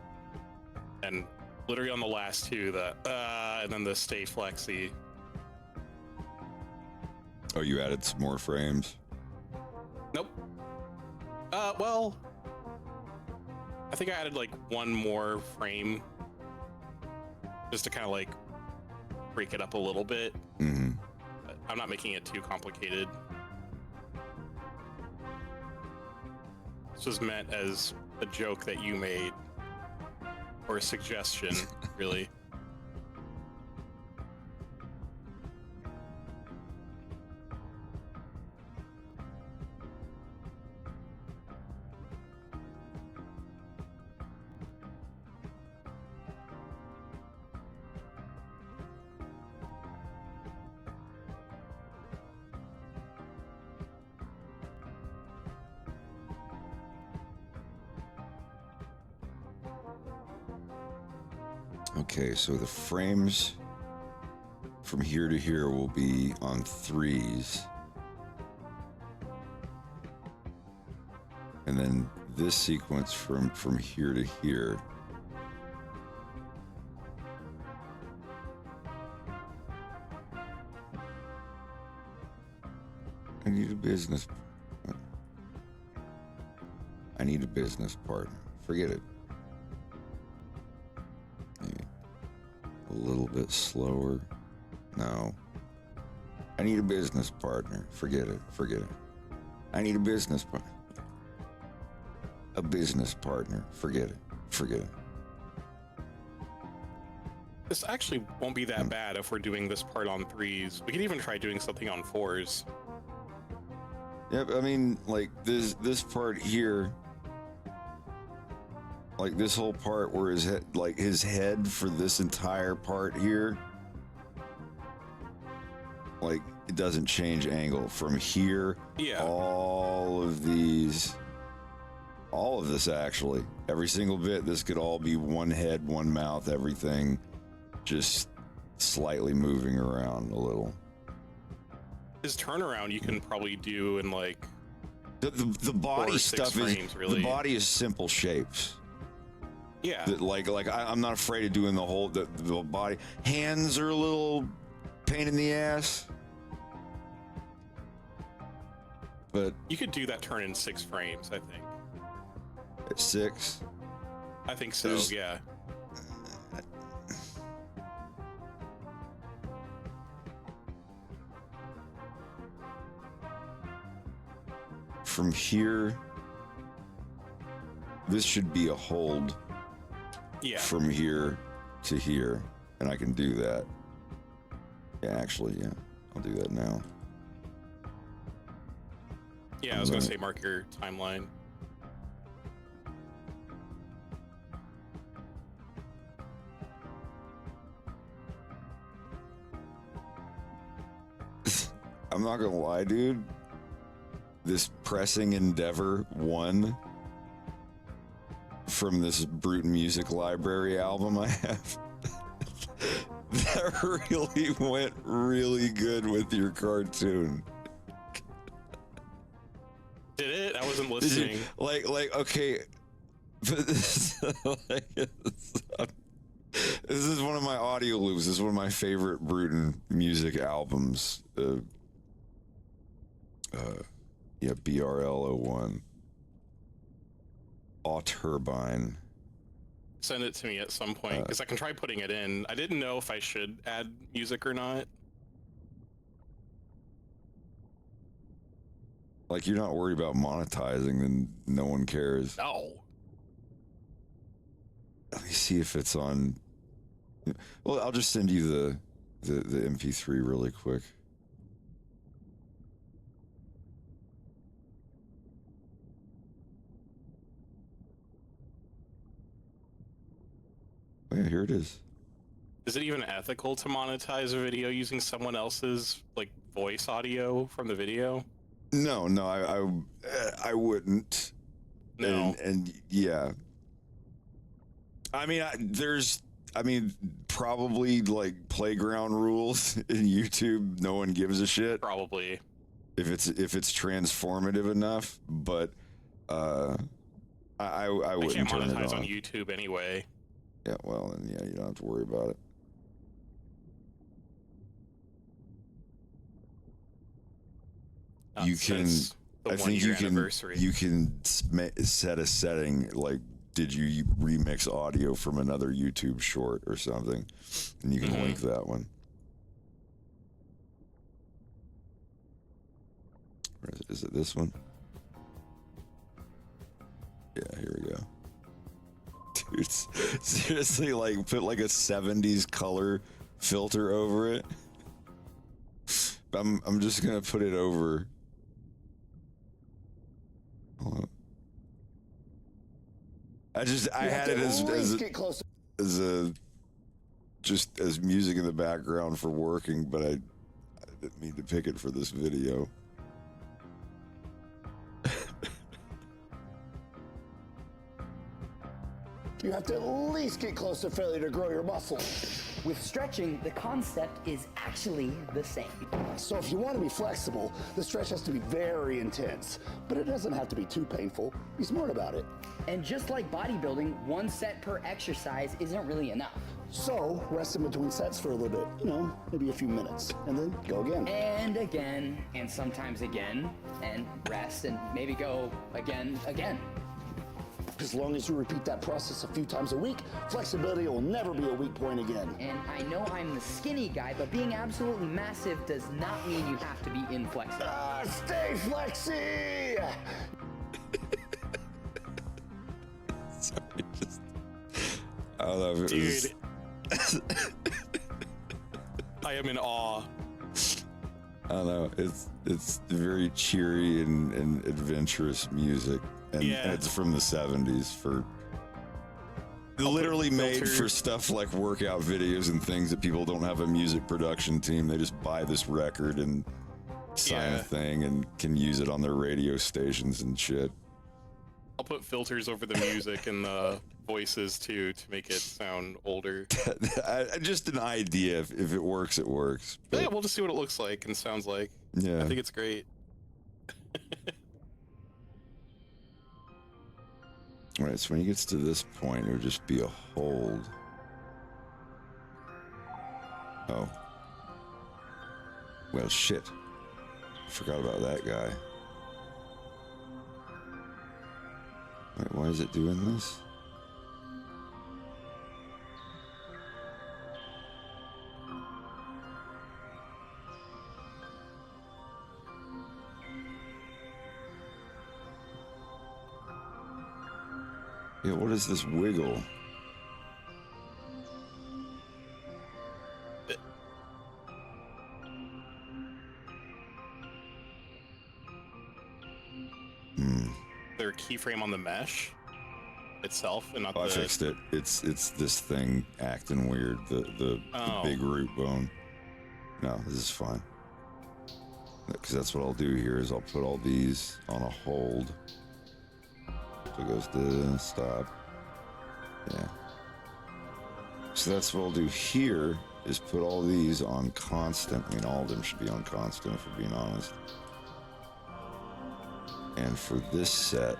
and literally on the last two, and then the stay flexy. Oh, you added some more frames? Nope. Well, I think I added like 1 more frame just to kind of like break it up a little bit. Mm-hmm. But I'm not making it too complicated. This was meant as a joke that you made, or a suggestion, really. Okay, so the frames from here to here will be on 3s. And then this sequence from here to here. I need a business. I need a business partner. Forget it. Maybe a little bit slower. No. I need a business partner. Forget it. Forget it. I need a business partner. A business partner. Forget it. Forget it. This actually won't be that bad if we're doing this part on 3s. We could even try doing something on 4s. Yep, I mean, like this part here, like this whole part where his head, like his head for this entire part here, like it doesn't change angle from here. Yeah. All of these, all of this actually, every single bit, this could all be one head, one mouth, everything just slightly moving around a little. His turnaround you can probably do in like The 4 body or 6 stuff frames, is really. the body is simple shapes. Yeah. I'm not afraid of doing the whole the body. Hands are a little pain in the ass, but You could do that turn in 6 frames, I think. at 6, I think so, There's- yeah. from here, this should be a hold Yeah. from here to here, and I can do that. Yeah, actually, yeah, I'll do that now. Yeah, I was gonna say mark your timeline. I'm not gonna lie, dude. This pressing endeavor 1 from this Brute Music Library album I have, that really went really good with your cartoon. Did it? I wasn't Did you- listening. like okay, but this, this is one of my audio loops. This is one of my favorite Bruton music albums. Yeah, BRL01. Aw Turbine. Send it to me at some point, because I can try putting it in. I didn't know if I should add music or not. Like, you're not worried about monetizing, then no one cares. No. Let me see if it's on. Well, I'll just send you the MP3 really quick. Oh, yeah, here it is. Is it even ethical to monetize a video using someone else's like voice audio from the video? No, I wouldn't. No. And yeah. I mean, probably like playground rules in YouTube. No one gives a shit Probably. if it's transformative enough. But I I wouldn't can't turn it monetize on. on YouTube anyway. Yeah, well, then yeah, you don't have to worry about it. You can. Since the I think 1 year you can. anniversary. You can set a setting like, did you remix audio from another YouTube short or something, and you can link that one. Or is it this one? Yeah, here we go. Dude, seriously, like put like a 70s color filter over it. I'm just gonna put it over. Hold on. I had it as just as music in the background for working, but I didn't mean to pick it for this video. You have to at least get close to failure to grow your muscle. With stretching, the concept is actually the same. So if you want to be flexible, the stretch has to be very intense, but it doesn't have to be too painful. Be smart about it. And just like bodybuilding, 1 set per exercise isn't really enough. So rest in between sets for a little bit, maybe a few minutes, and then go again. And again, and sometimes again, and rest, and maybe go again. As long as you repeat that process a few times a week, flexibility will never be a weak point again. And I know I'm the skinny guy, but being absolutely massive does not mean you have to be inflexible. Stay flexy! Sorry, just I don't know if it Dude. was. I am in awe. I don't know. It's very cheery and adventurous music, and it's from the 70s. Literally made for stuff like workout videos and things that people don't have a music production team. They just buy this record and sign a thing and can use it on their radio stations and shit. I'll put filters over the music and the voices too to make it sound older. Just an idea. If it works, it works. But yeah, we'll just see what it looks like and sounds like. Yeah. I think it's great. All right, so when he gets to this point, it would just be a hold. Oh. Well, shit. Forgot about that guy. Wait, why is it doing this? Yeah, what is this wiggle? Is there a keyframe on the mesh itself and not I the... fixed it. It's this thing acting weird. The big root bone. No, this is fine. Because that's what I'll do here is I'll put all these on a hold. So it goes to stop. Yeah. So that's what I'll do here is put all these on constant. I mean, all of them should be on constant if we're being honest. And for this set,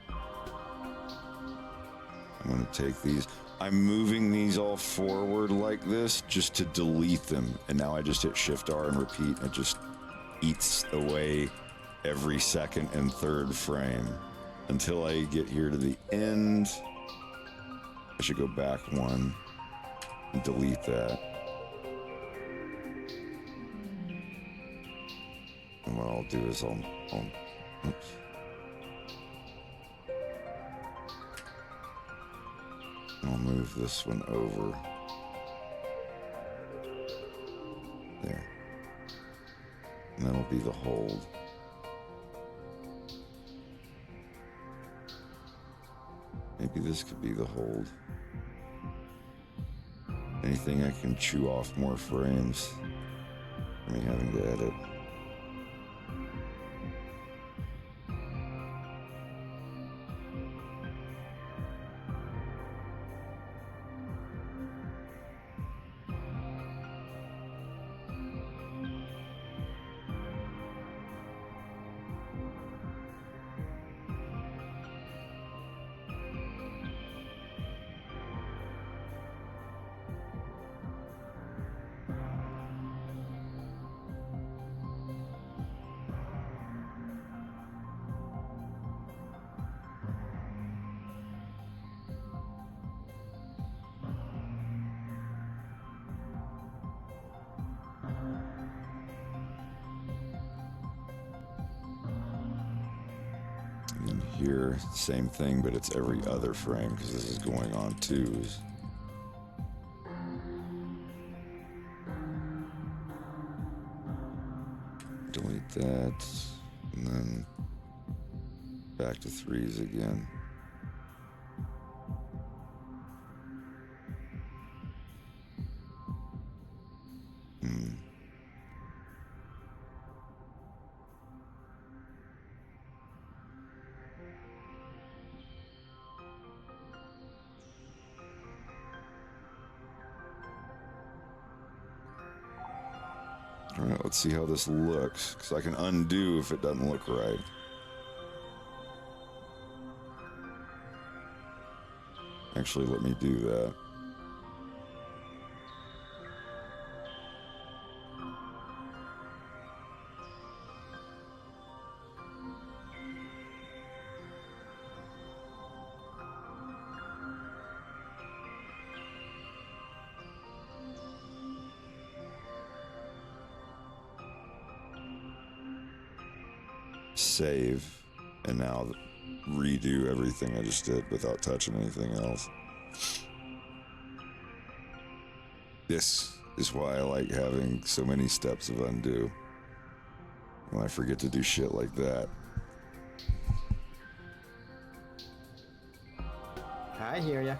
I'm going to take these. I'm moving these all forward like this just to delete them. And now I just hit Shift R and repeat. And it just eats away every second and third frame until I get here to the end. I should go back one and delete that. then what I'll do is I'll oops. I'll move this one over. There. And that'll be the hold. Maybe this could be the hold. Anything I can chew off more frames for me having to edit. And here, same thing, but it's every other frame because this is going on twos. Delete that, and then back to threes again. All right, let's see how this looks, because I can undo if it doesn't look right. Actually, let me do that. Save, and now redo everything I just did without touching anything else. This is why I like having so many steps of undo when I forget to do shit like that. I hear ya.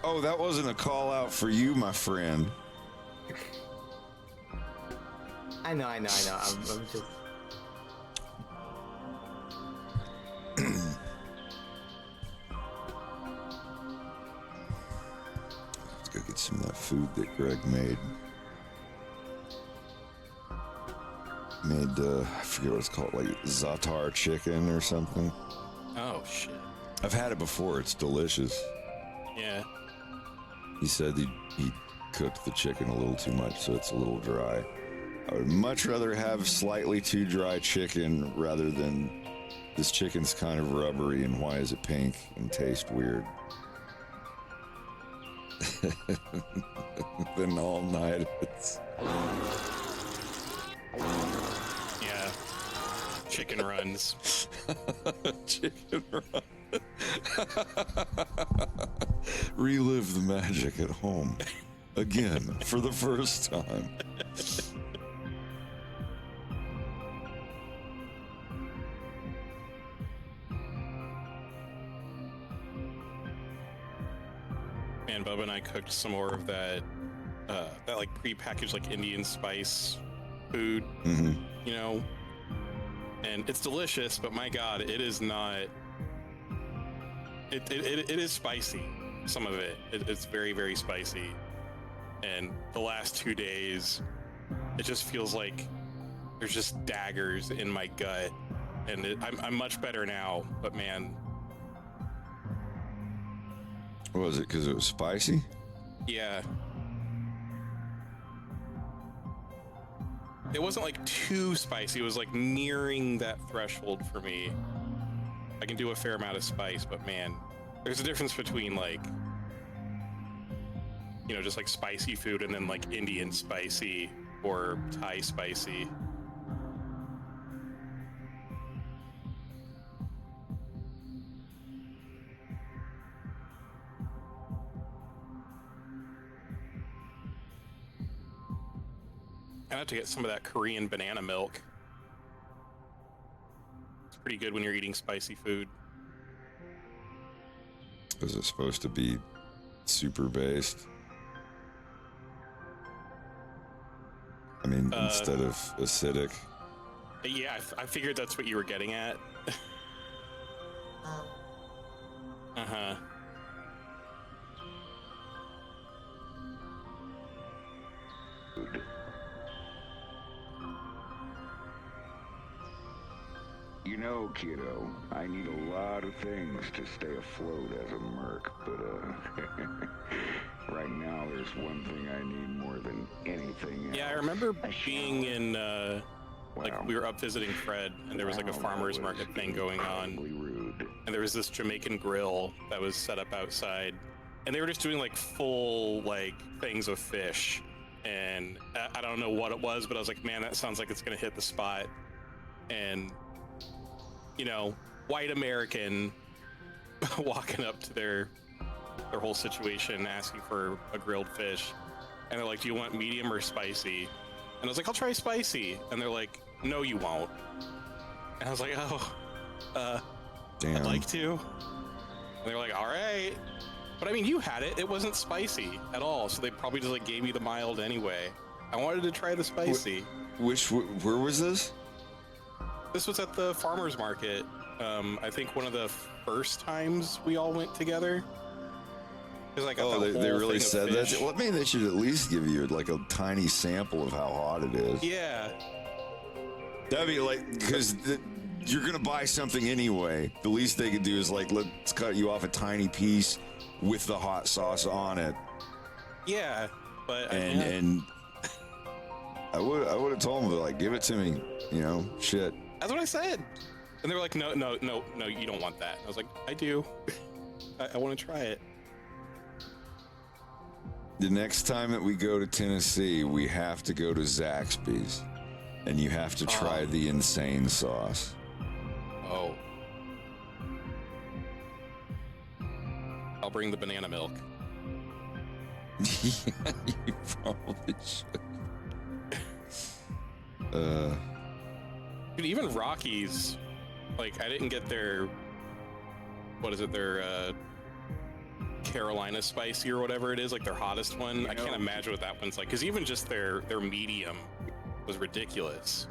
Oh, that wasn't a call out for you, my friend. I know. I'm just. Let's go get some of that food that Greg made. I forget what it's called, like za'atar chicken or something. Oh shit. I've had it before. It's delicious. Yeah. He said he cooked the chicken a little too much, so it's a little dry. I would much rather have slightly too dry chicken rather than this chicken's kind of rubbery and why is it pink and taste weird. Then all night it's... Yeah. Chicken runs. Chicken run. Relive the magic at home. Again, for the first time. Man, Bubba and I cooked some more of that like pre-packaged like Indian spice food, you know, and it's delicious, but my God, it is not. It is spicy. Some of it's very, very spicy, and the last 2 days, it just feels like there's just daggers in my gut, and I'm much better now, but man. Was it because it was spicy? Yeah. It wasn't like too spicy. It was like nearing that threshold for me. I can do a fair amount of spice, but man, there's a difference between like, you know, just like spicy food and then like Indian spicy or Thai spicy. I have to get some of that Korean banana milk. It's pretty good when you're eating spicy food. Is it supposed to be super based? I mean, instead of acidic. Yeah, I figured that's what you were getting at. Uh-huh. You know, kiddo, I need a lot of things to stay afloat as a merc, but right now there's one thing I need more than anything else. Yeah, I remember being in, like, Wow. we were up visiting Fred, and there was like a farmer's market thing going on. Rude. And there was this Jamaican grill that was set up outside, and they were just doing like full like things of fish, and I don't know what it was, but I was like, man, that sounds like it's gonna hit the spot. And you know, white American walking up to their whole situation, asking for a grilled fish, and they're like, do you want medium or spicy? And I was like, I'll try spicy. And they're like, no, you won't. And I was like, oh, Damn. I'd like to. And they're like, all right. But I mean, you had it. It wasn't spicy at all. So they probably just like gave me the mild anyway. I wanted to try the spicy. Where was this? This was at the farmer's market. I think one of the first times we all went together. Because I got Oh, that they whole really thing of said that? fish. Well, I mean, they should at least give you like a tiny sample of how hot it is. Yeah. That'd be like, because you're going to buy something anyway. The least they could do is like, let's cut you off a tiny piece with the hot sauce on it. Yeah. But And I would have told them, like, give it to me, you know, shit. that's what I said. And they were like, no, you don't want that. I was like, I do. I want to try it. The next time that we go to Tennessee, we have to go to Zaxby's. And you have to try the insane sauce. Oh. I'll bring the banana milk. Yeah, you probably should. Dude, even Rockies, like, I didn't get their, what is it, their Carolina spicy or whatever it is, like their hottest one. I can't imagine what that one's like, because even just their medium was ridiculous.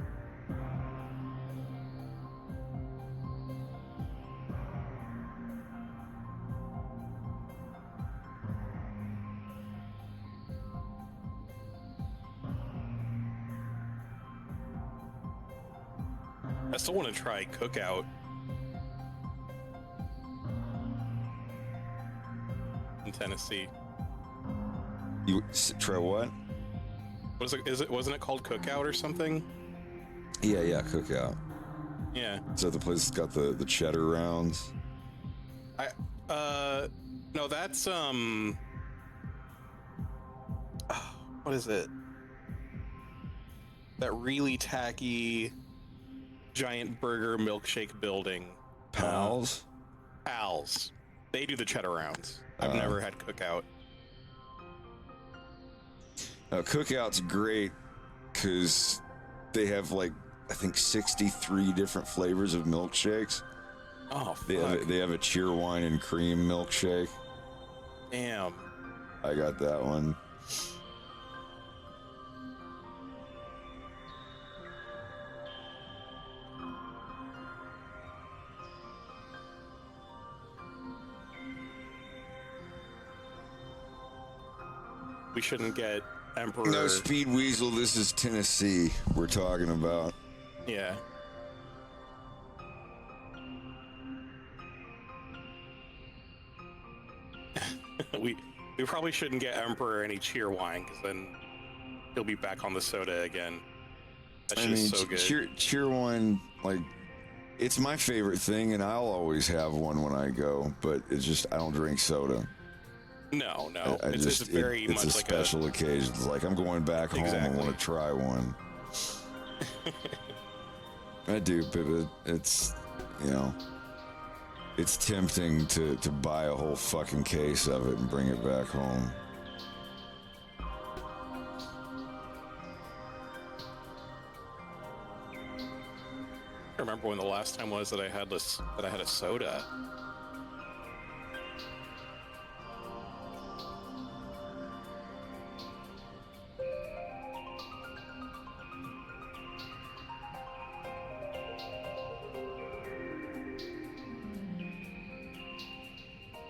I still want to try Cookout. In Tennessee. You try what? What is it? Wasn't it called Cookout or something? Yeah, Cookout. Yeah. Is that the place that's got the cheddar rounds? No, that's what is it? That really tacky giant burger milkshake building. Pals? Pals. They do the cheddar rounds. I've never had Cookout. Cookout's great because they have like, I think 63 different flavors of milkshakes. Oh, They fuck. have a cheer wine and cream milkshake. Damn. I got that one. We shouldn't get Emperor. No, Speed Weasel, this is Tennessee we're talking about. Yeah. we probably shouldn't get Emperor any cheer wine, because then he'll be back on the soda again. That shit is so good. cheer wine, like, it's my favorite thing, and I'll always have one when I go, but it's just, I don't drink soda. No. I It's just, very it's much a like special occasion. It's like, I'm going back home, I Exactly. want to try one. I do, but it's, you know, it's tempting to buy a whole fucking case of it and bring it back home. remember when the last time was that I had this that I had a soda.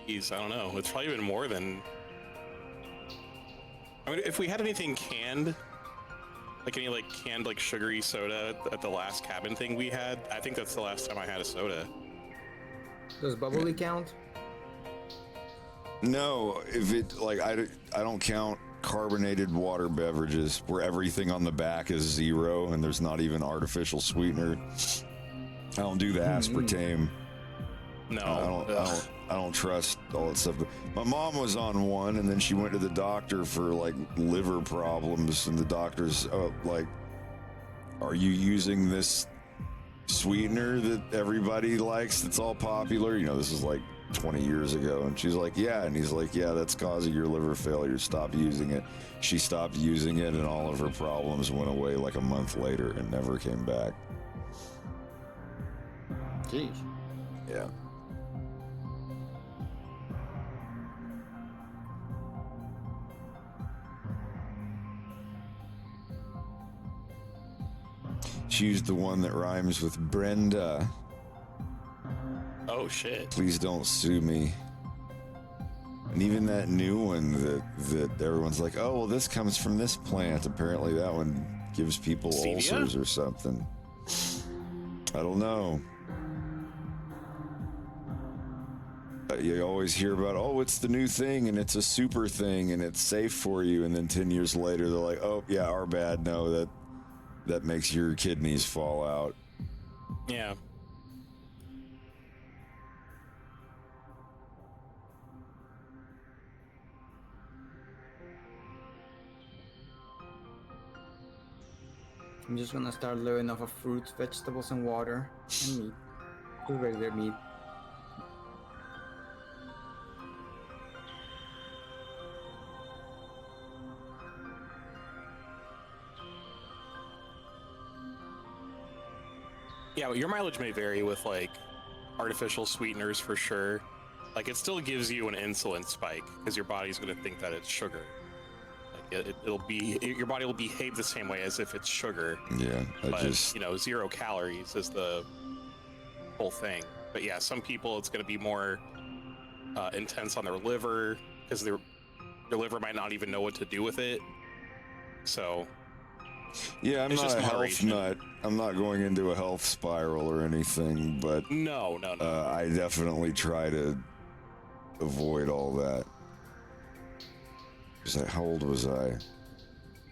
Geez, I don't know. It's probably been more than. I mean, if we had anything canned, like any like canned like sugary soda at the last cabin thing we had, I think that's the last time I had a soda. Does bubbly count? No, if it like I don't count carbonated water beverages where everything on the back is 0 and there's not even artificial sweetener. I don't do the aspartame. No, I don't trust all that stuff. My mom was on one, and then she went to the doctor for like liver problems, and the doctor's like, "Are you using this sweetener that everybody likes? That's all popular." You know, this is like 20 years ago, and she's like, "Yeah," and he's like, "Yeah, that's causing your liver failure. Stop using it." She stopped using it, and all of her problems went away like a month later and never came back. Jeez. Yeah. She used the one that rhymes with Brenda. oh shit. Please don't sue me. And even that new one that everyone's like, oh, well, this comes from this plant. Apparently that one gives people Stevia? ulcers or something. I don't know. You always hear about, oh, it's the new thing and it's a super thing and it's safe for you. And then 10 years later, they're like, oh, yeah, our bad. No, that makes your kidneys fall out. Yeah. I'm just gonna start living off of fruits, vegetables, and water, and meat. Just regular meat. Yeah, well, your mileage may vary with like artificial sweeteners for sure. Like it still gives you an insulin spike because your body's going to think that it's sugar. Like it'll be your body will behave the same way as if it's sugar. Yeah, But you know, 0 calories is the whole thing. But yeah, some people it's going to be more intense on their liver because their liver might not even know what to do with it. So yeah, I'm it's not just a health moderation. nut. I'm not going into a health spiral or anything, but no. I definitely try to avoid all that. How old was I?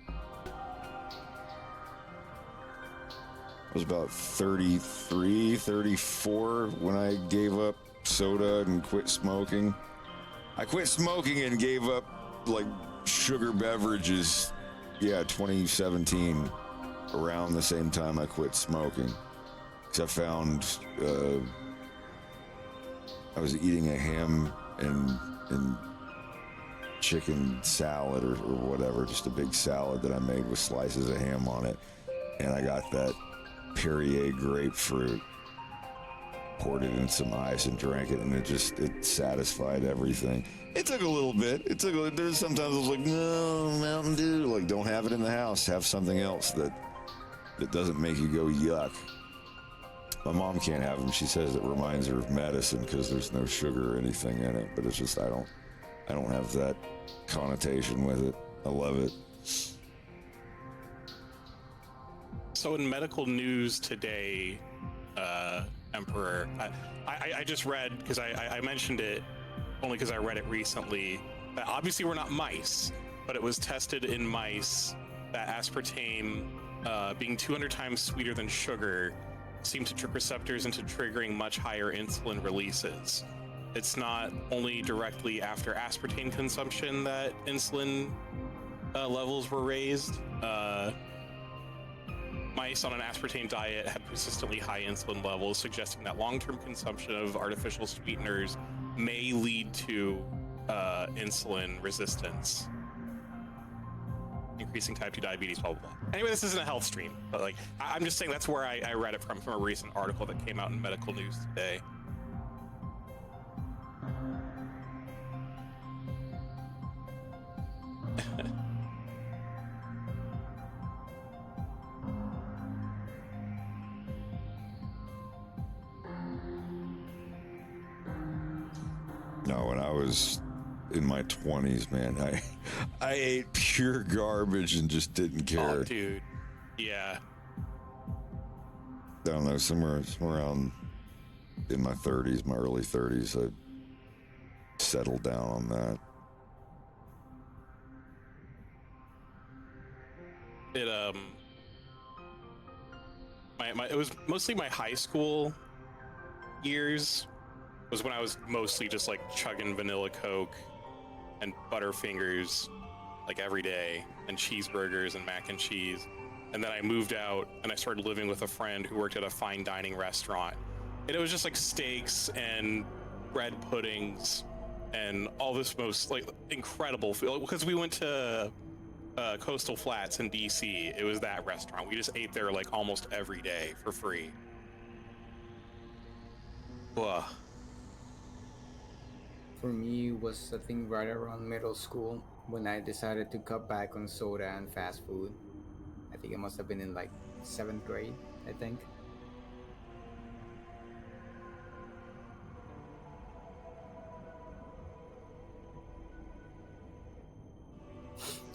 I was about 33, 34 when I gave up soda and quit smoking. I quit smoking and gave up like sugar beverages. Yeah, 2017, around the same time I quit smoking. Because I found I was eating a ham and chicken salad or whatever, just a big salad that I made with slices of ham on it. And I got that Perrier grapefruit, poured it in some ice and drank it, and it satisfied everything. It took a little bit. There's sometimes I was like, no, Mountain Dew. Like, don't have it in the house. Have something else that doesn't make you go yuck. My mom can't have them. She says it reminds her of medicine because there's no sugar or anything in it. But it's just I don't have that connotation with it. I love it. So in medical news today, Emperor, I just read, because I mentioned it only because I read it recently, that obviously we're not mice, but it was tested in mice that aspartame, being 200 times sweeter than sugar, seemed to trick receptors into triggering much higher insulin releases. It's not only directly after aspartame consumption that insulin levels were raised. Mice on an aspartame diet had persistently high insulin levels, suggesting that long-term consumption of artificial sweeteners may lead to insulin resistance. increasing type 2 diabetes, blah, blah, blah. Anyway, this isn't a health stream, but like, I'm just saying that's where I read it from a recent article that came out in medical news today. No, when I was in my 20s, man, I ate pure garbage and just didn't care. Oh, dude. Yeah. I don't know, somewhere around in my 30s, my early 30s, I settled down on that. It was mostly my high school years was when I was mostly just like chugging vanilla Coke and Butterfingers like every day, and cheeseburgers and mac and cheese. And then I moved out and I started living with a friend who worked at a fine dining restaurant. And it was just like steaks and bread puddings and all this most like incredible food. Because we went to Coastal Flats in DC. It was that restaurant. We just ate there like almost every day for free. Ugh. For me, it was I think right around middle school when I decided to cut back on soda and fast food. I think it must have been in like 7th grade, I think.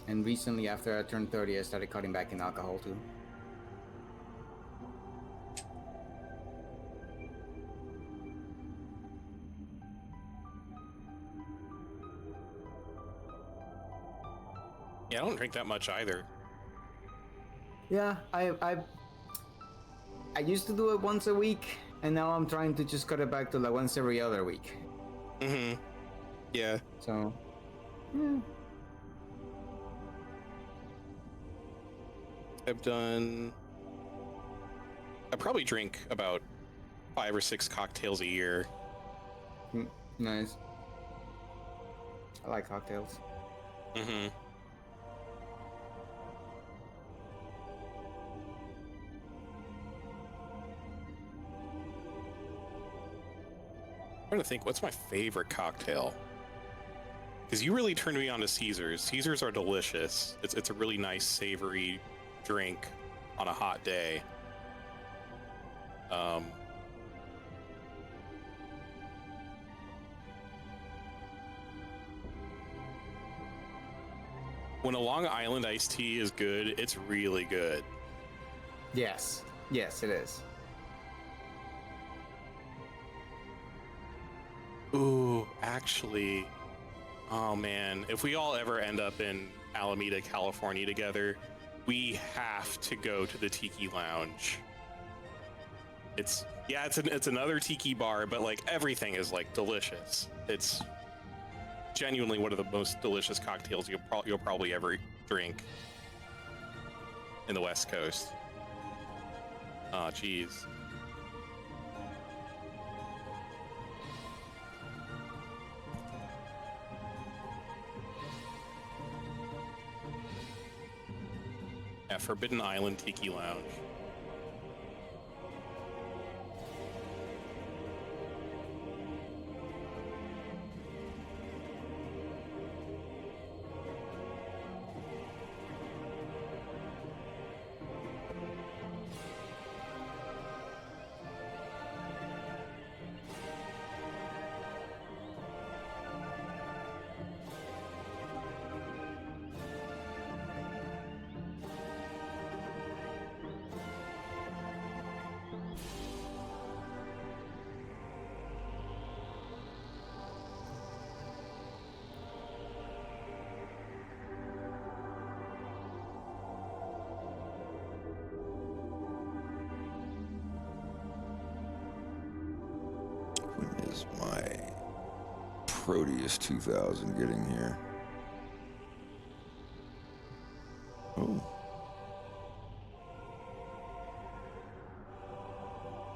And recently, after I turned 30, I started cutting back in alcohol too. Yeah, I don't drink that much either. Yeah, I used to do it once a week, and now I'm trying to just cut it back to like once every other week. Mm-hmm. Yeah. So, yeah. I probably drink about 5 or 6 cocktails a year. Nice. I like cocktails. Mm-hmm. I'm trying to think, what's my favorite cocktail? Because you really turned me on to Caesars. Caesars are delicious. It's a really nice savory drink on a hot day. When a Long Island iced tea is good, it's really good. Yes. Yes, it is. Ooh, actually, oh man, if we all ever end up in Alameda, California together, we have to go to the Tiki Lounge. It's another tiki bar, but like everything is like delicious. It's genuinely one of the most delicious cocktails you'll probably ever drink in the West Coast. Oh, geez. Yeah, Forbidden Island Tiki Lounge. When is my Proteus 2000 getting here? Oh.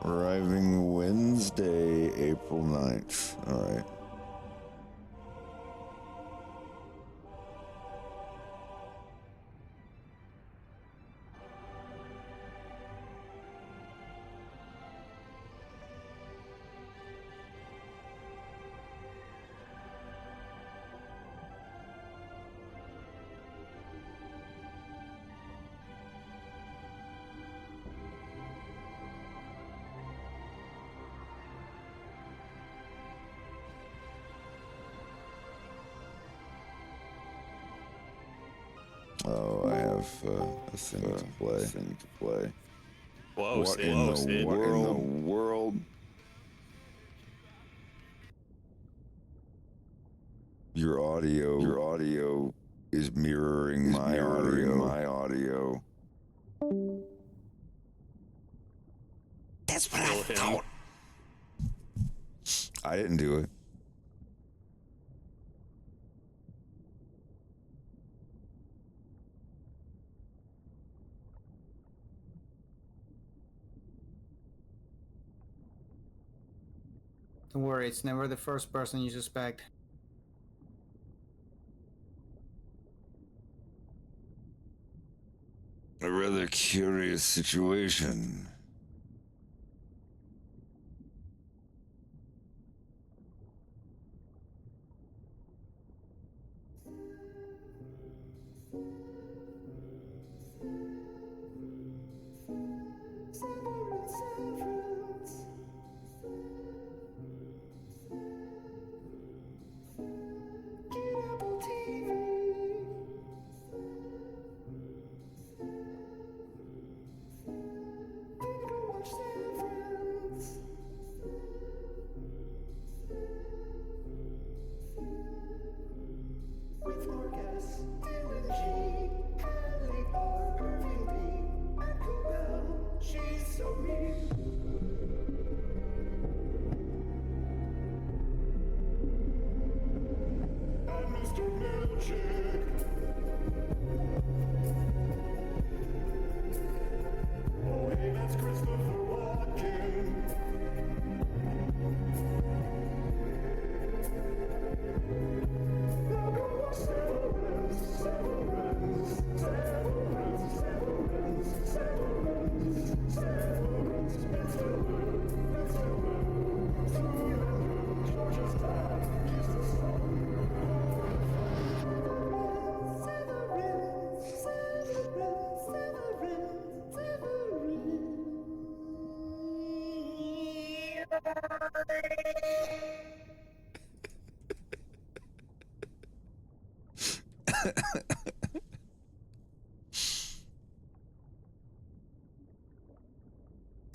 Arriving Wednesday, April 9th. All right. Oh, I have a thing to play. Whoa, What Sid, in the Sid. world? Your audio is mirroring my audio. That's what I Kill him. thought. I didn't do it. Don't worry, it's never the first person you suspect. A rather curious situation.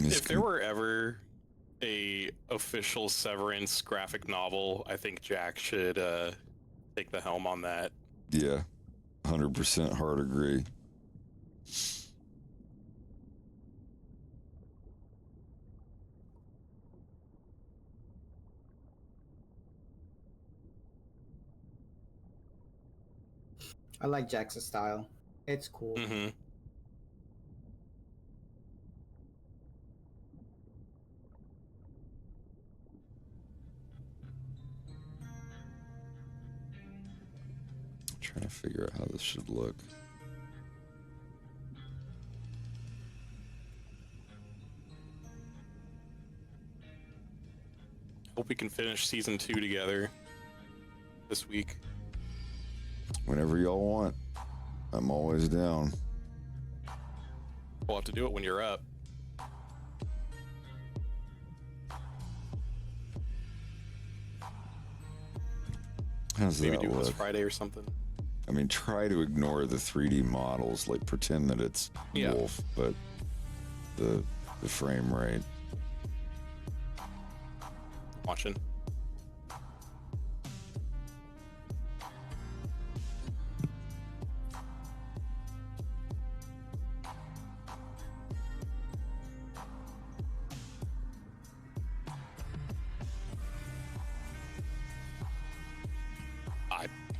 If there were ever a official Severance graphic novel, I think Jack should take the helm on that. Yeah, 100% hard agree. I like Jack's style. It's cool. Mm-hmm. Trying to figure out how this should look. Hope we can finish season 2 together this week. Whenever y'all want, I'm always down. We'll have to do it when you're up. How's Maybe that do it this look? Friday or something. I mean, try to ignore the 3D models, like pretend that it's Yeah. Wolf, but the frame rate. Watching.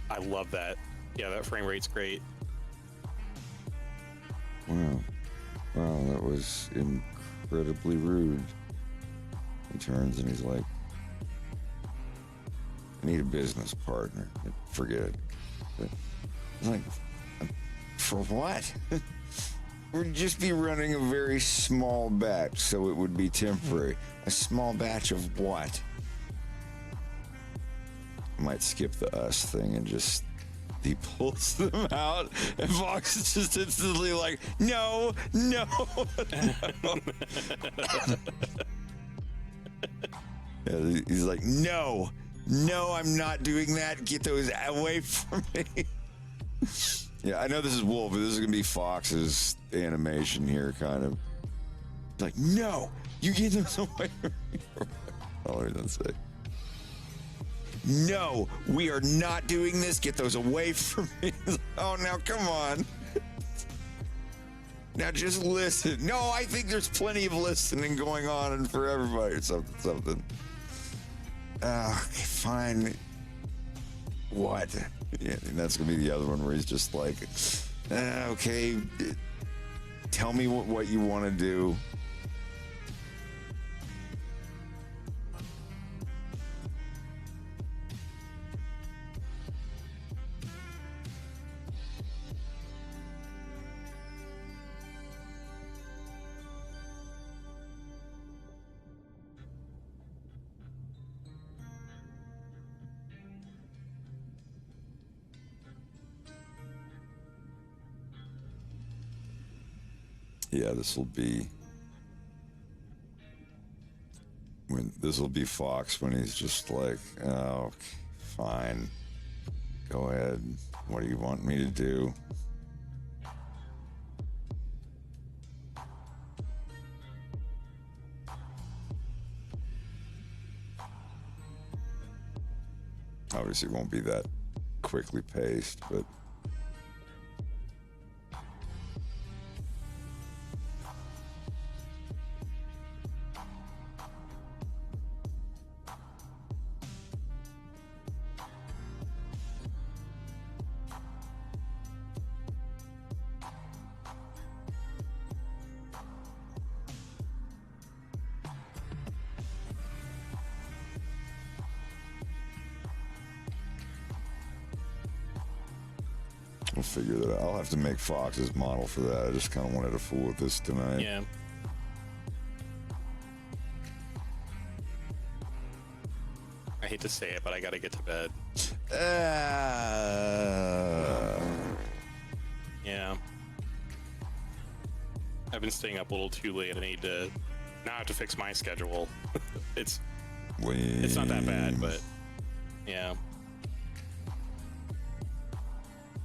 I love that. Yeah, that frame rate's great. Wow, that was incredibly rude. He turns and he's like, I need a business partner. Forget it. But it's like, for what? We'd just be running a very small batch, so it would be temporary. A small batch of what? I might skip the us thing and just... He pulls them out, and Fox is just instantly like, no. Yeah, he's like, no, I'm not doing that. Get those away from me. Yeah, I know this is Wolf, but this is gonna be Fox's animation here, kind of. Like, no, you get those away from me. Oh, what did I say? No, we are not doing this. Get those away from me. Oh, now come on. Now just listen. No, I think there's plenty of listening going on and for everybody or something. Okay, fine. What? Yeah, and that's gonna be the other one where he's just like, okay, tell me what you want to do. Yeah, this will be Fox when he's just like, oh, fine, go ahead. What do you want me to do? Obviously, it won't be that quickly paced, but. We'll figure that out. I'll have to make Fox's model for that. I just kind of wanted to fool with this tonight. Yeah. I hate to say it, but I gotta get to bed. Yeah. I've been staying up a little too late. I need to now I have to fix my schedule. It's not that bad, but yeah.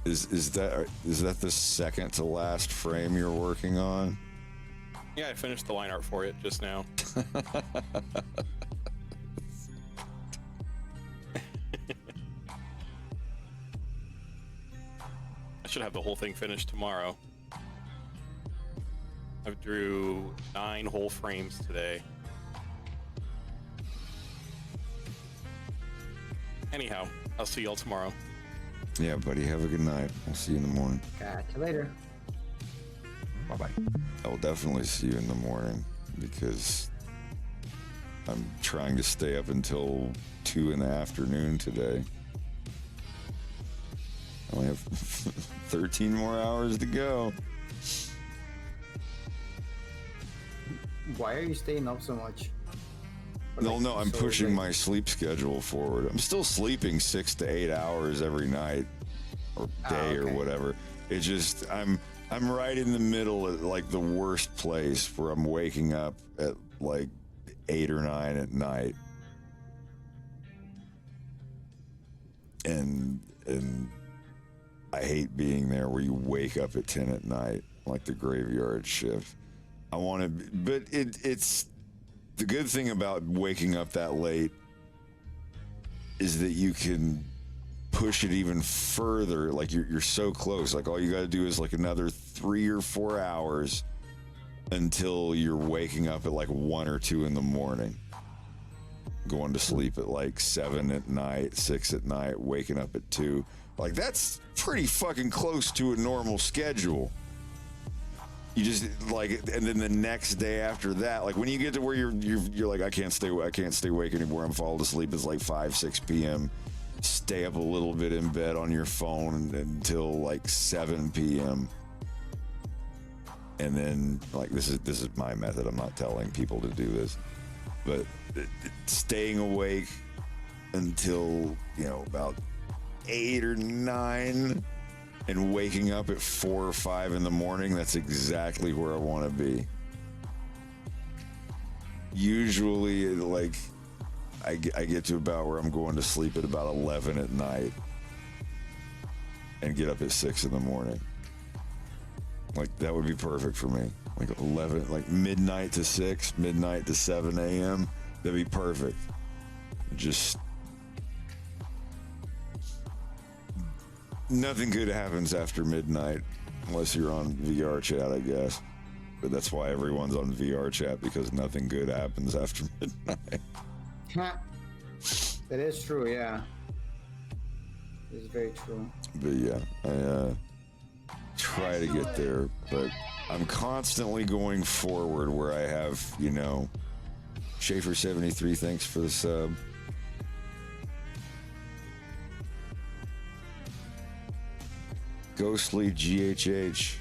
Is that the second to last frame you're working on? Yeah, I finished the line art for it just now. I should have the whole thing finished tomorrow. I drew 9 whole frames today. Anyhow, I'll see y'all tomorrow. Yeah, buddy, have a good night. I'll see you in the morning. Catch you later. Bye-bye. I will definitely see you in the morning because I'm trying to stay up until 2 in the afternoon today. I only have 13 more hours to go. Why are you staying up so much? No, I'm so pushing late? my sleep schedule forward. I'm still sleeping 6 to 8 hours every night or day or whatever. It's just I'm right in the middle at like the worst place where I'm waking up at like 8 or 9 at night. And I hate being there where you wake up at 10 at night, like the graveyard shift. I want to, but it's the good thing about waking up that late is that you can push it even further. Like you're so close. Like all you got to do is like another 3 or 4 hours until you're waking up at like 1 or 2 in the morning, going to sleep at like 7 at night, 6 at night, waking up at 2. Like that's pretty fucking close to a normal schedule. You just like, and then the next day after that, like when you get to where you're like, I can't stay awake anymore. I'm falling asleep. It's like 5, 6 p.m. Stay up a little bit in bed on your phone until like 7 p.m. And then like this is my method. I'm not telling people to do this, but staying awake until about 8 or 9. And waking up at 4 or 5 in the morning, that's exactly where I want to be. Usually, like, I get to about where I'm going to sleep at about 11 at night. and get up at 6 in the morning. Like, that would be perfect for me. Like 11, like midnight to 6, midnight to 7 a.m. That'd be perfect. Just nothing good happens after midnight unless you're on VR chat, I guess. But that's why everyone's on VR chat, because nothing good happens after midnight. That is true, yeah. It's very true. But yeah, I try to get there, but I'm constantly going forward where I have, you know, Schaefer73, thanks for the sub. Ghostly GHH.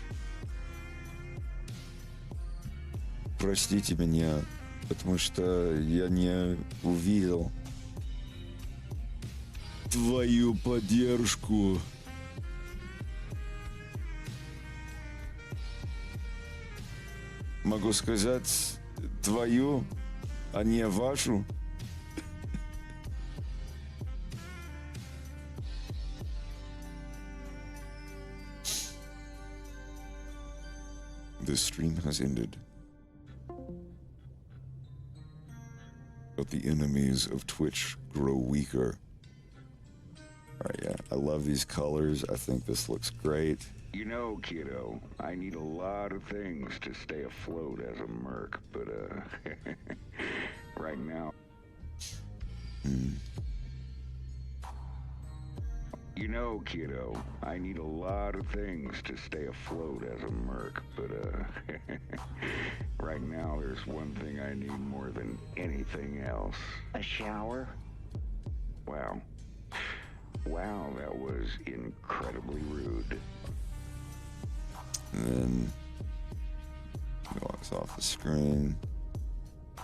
Простите меня, потому что я не увидел твою поддержку. Могу сказать твою, а не вашу. The stream has ended. But the enemies of Twitch grow weaker. Alright, yeah, I love these colors. I think this looks great. You know, kiddo, I need a lot of things to stay afloat as a merc, but, right now... You know, kiddo, I need a lot of things to stay afloat as a merc, but, right now there's one thing I need more than anything else. A shower? Wow. Wow, that was incredibly rude. And then he walks off the screen. I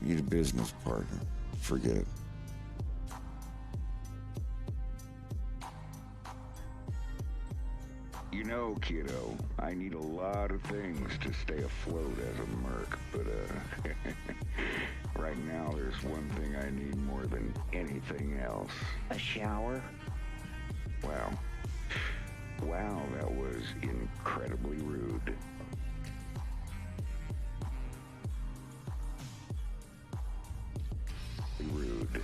need a business partner. Forget it. You know, kiddo, I need a lot of things to stay afloat as a merc, but, right now there's one thing I need more than anything else. A shower? Wow. Wow, that was incredibly rude. Rude.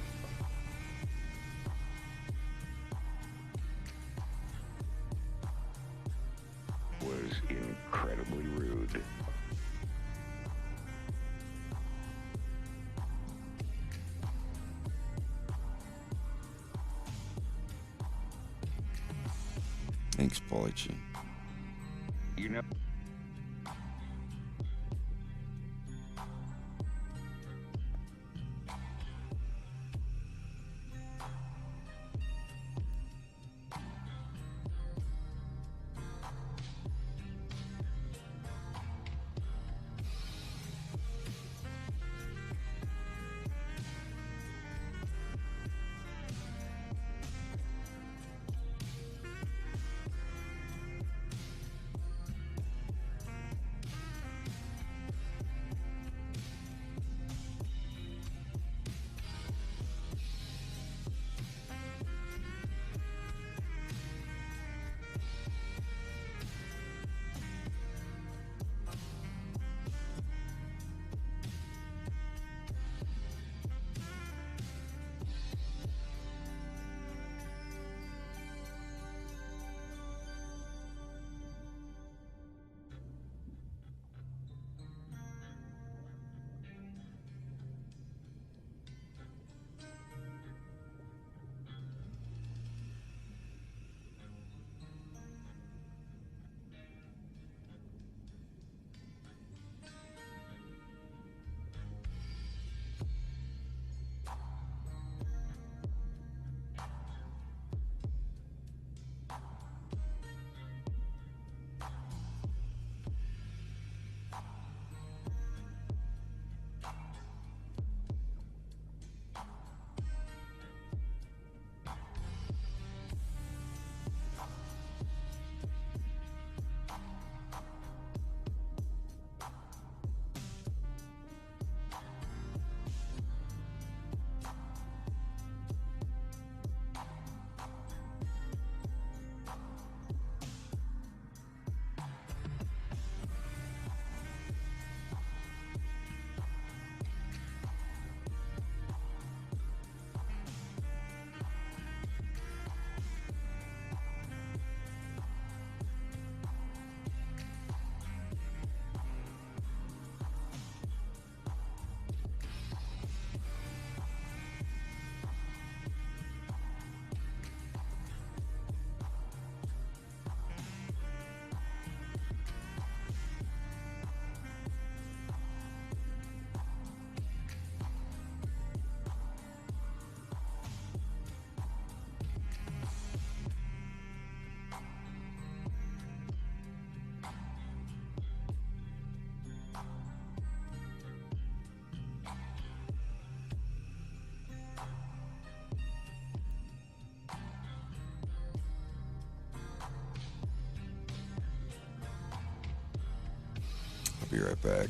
Was incredibly rude. Thanks, Polychin. You know... Be right back.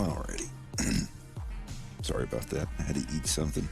Alrighty. Sorry about that. I had to eat something.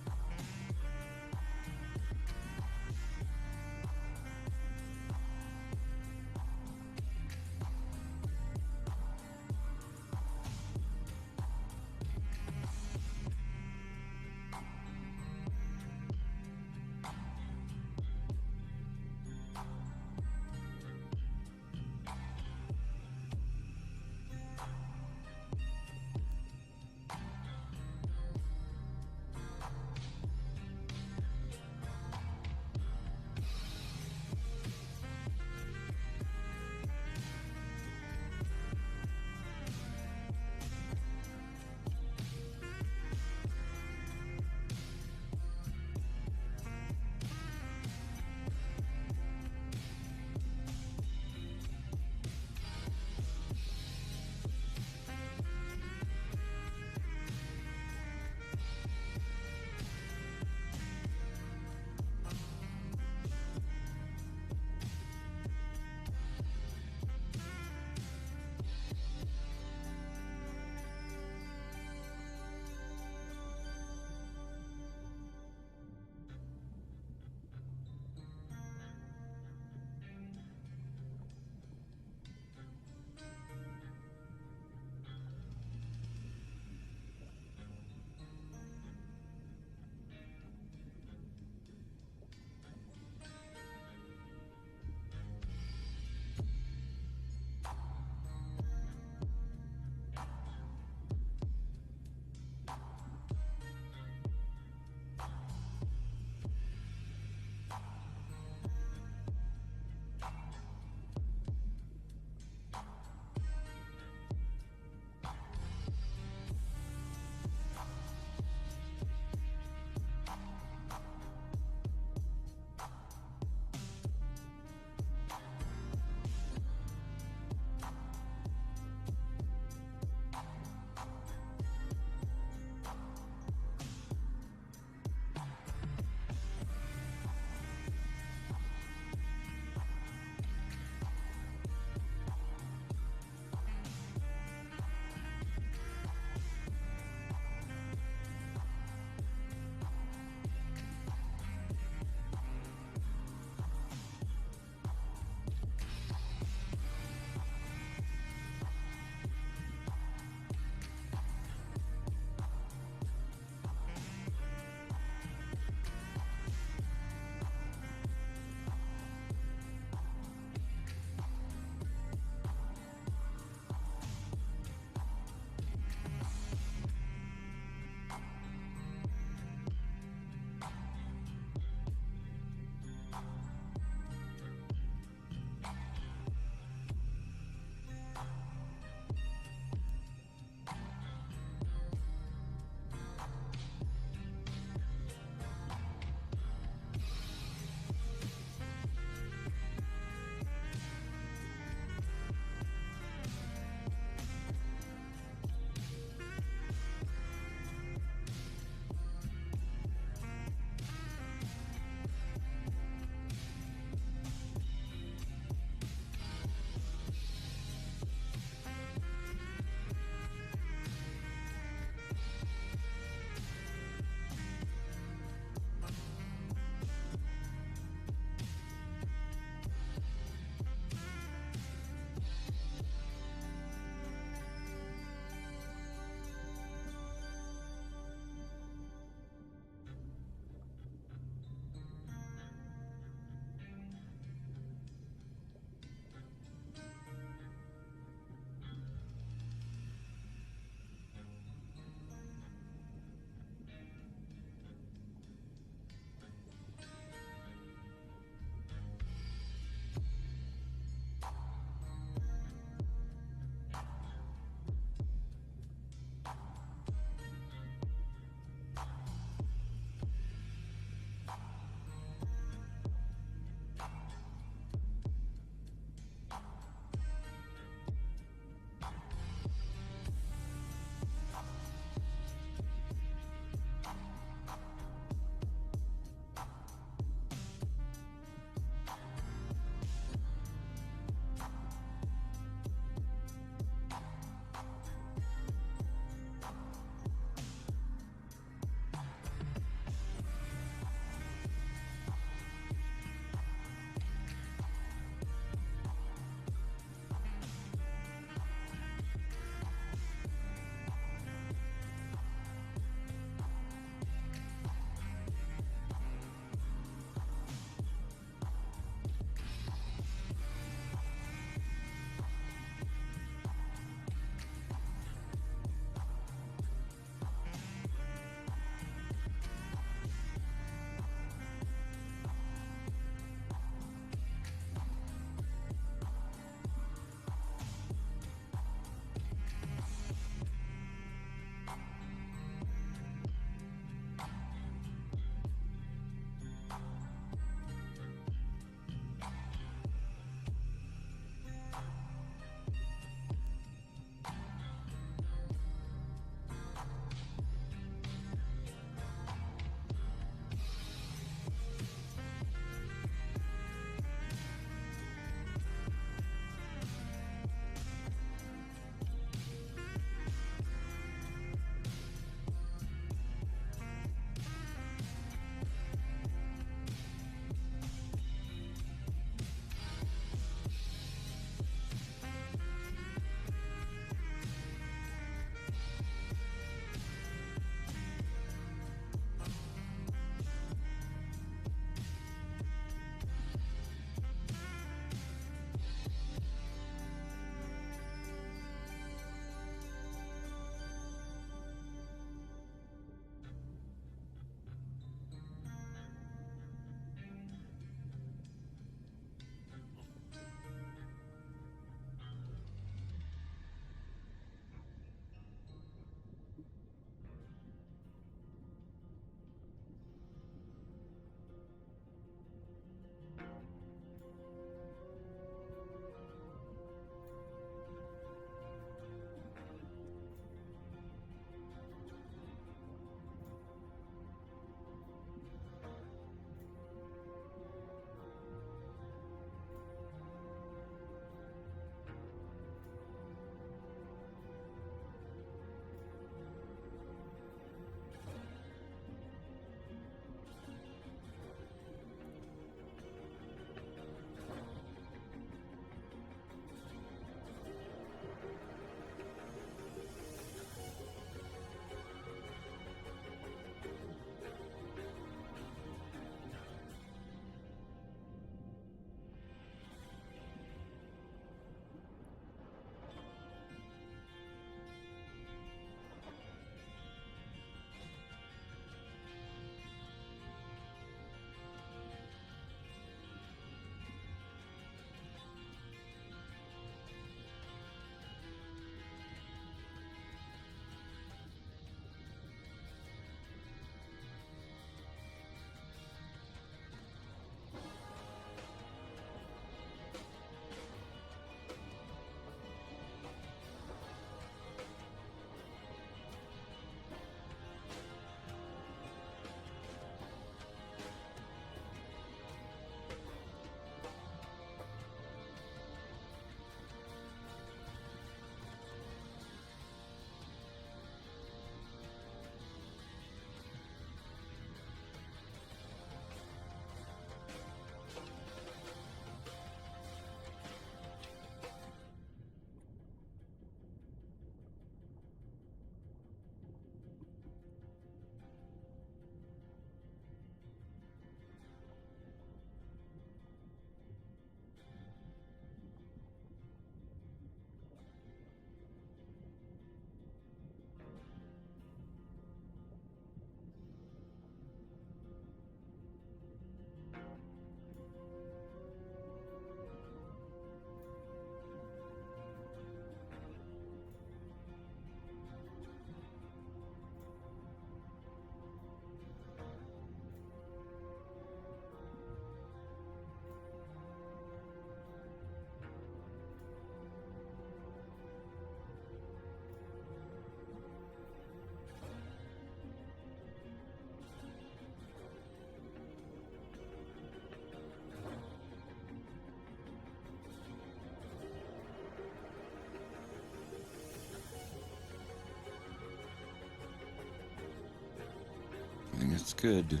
It's good.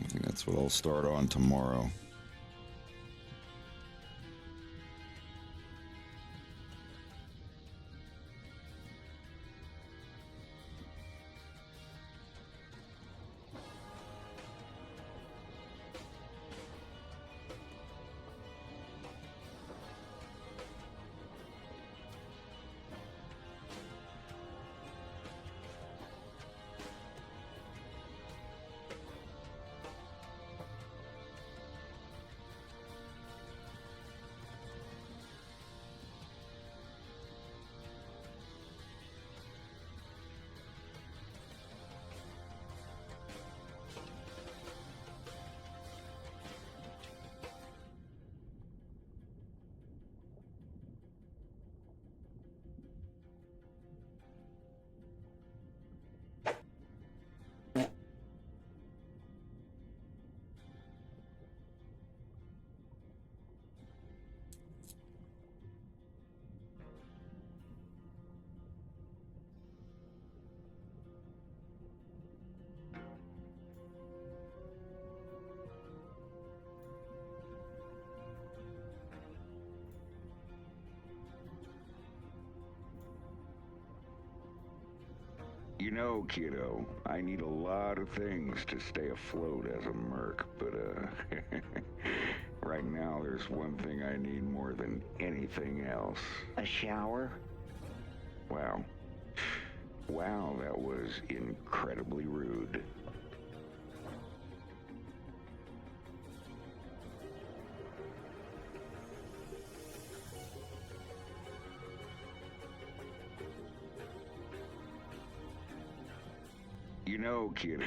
I think that's what I'll start on tomorrow. You know, kiddo, I need a lot of things to stay afloat as a merc, but, right now there's one thing I need more than anything else. A shower? Wow. Wow, that was incredibly rude. You know, kid,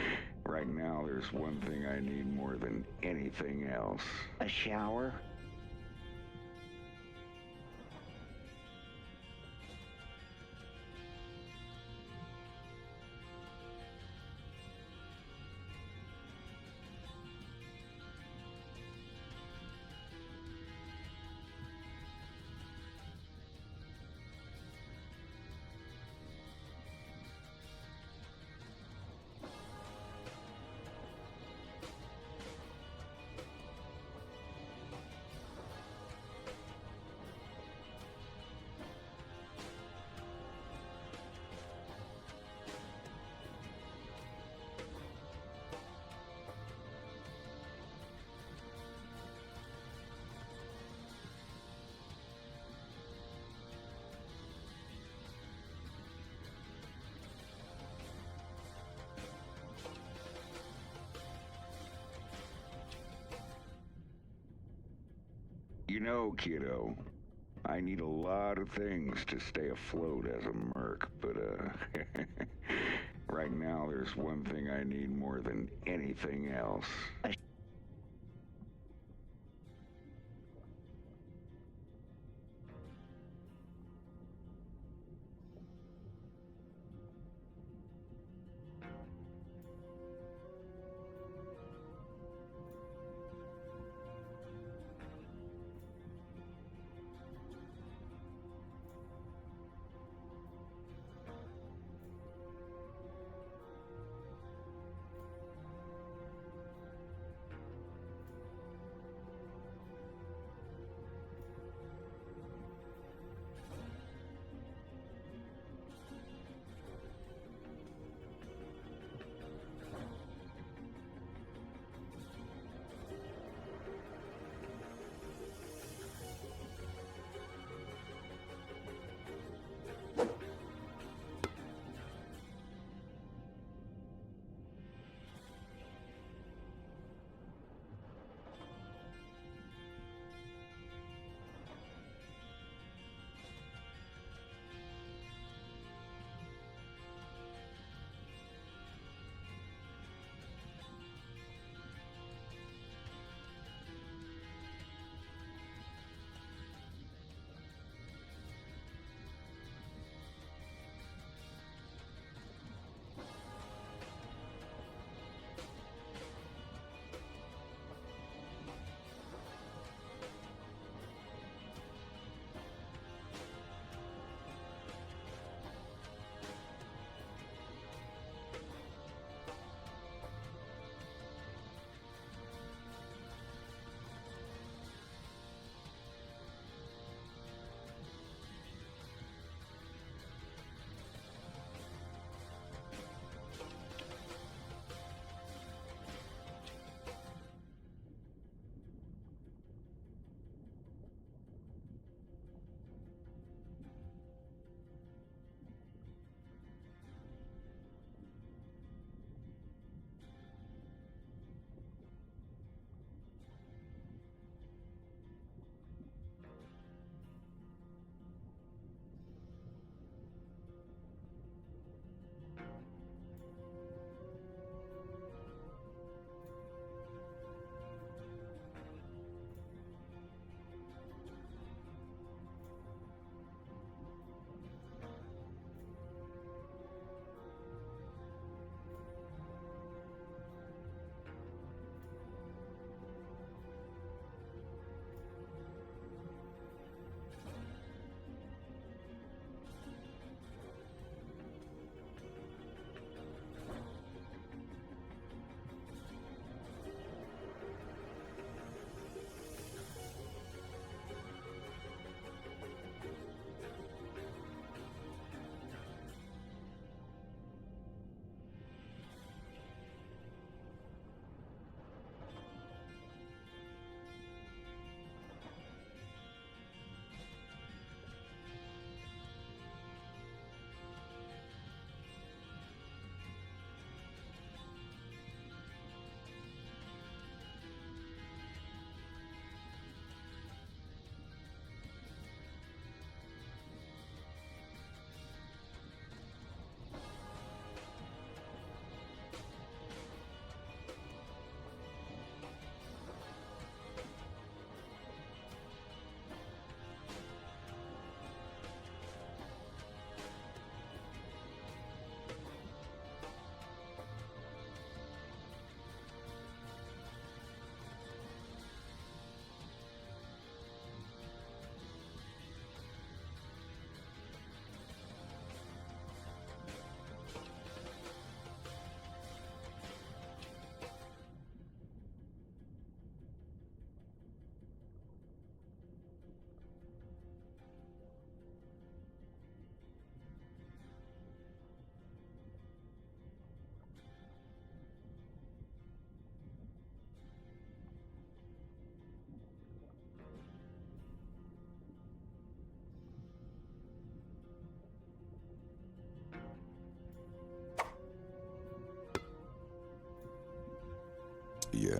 right now there's one thing I need more than anything else. A shower? You know, kiddo, I need a lot of things to stay afloat as a merc, but, right now there's one thing I need more than anything else.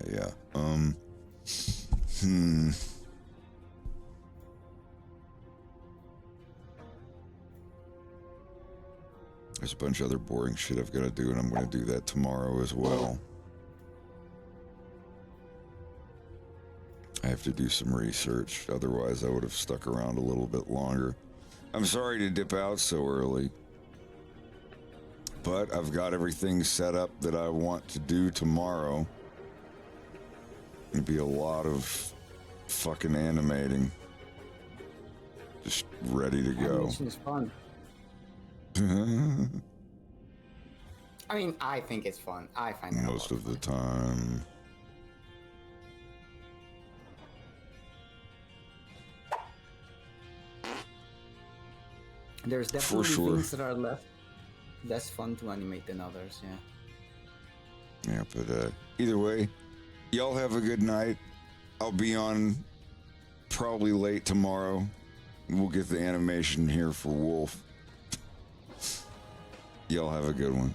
Yeah. There's a bunch of other boring shit I've got to do, and I'm going to do that tomorrow as well. I have to do some research, otherwise I would have stuck around a little bit longer. I'm sorry to dip out so early, but I've got everything set up that I want to do tomorrow. It'll be a lot of fucking animating. Just ready to go. Animation is fun. I mean, I think it's fun. I find it Most of the time. There's definitely sure. things that are less fun to animate than others, yeah. Yeah, but either way, y'all have a good night. I'll be on probably late tomorrow. We'll get the animation here for Wolf. Y'all have a good one.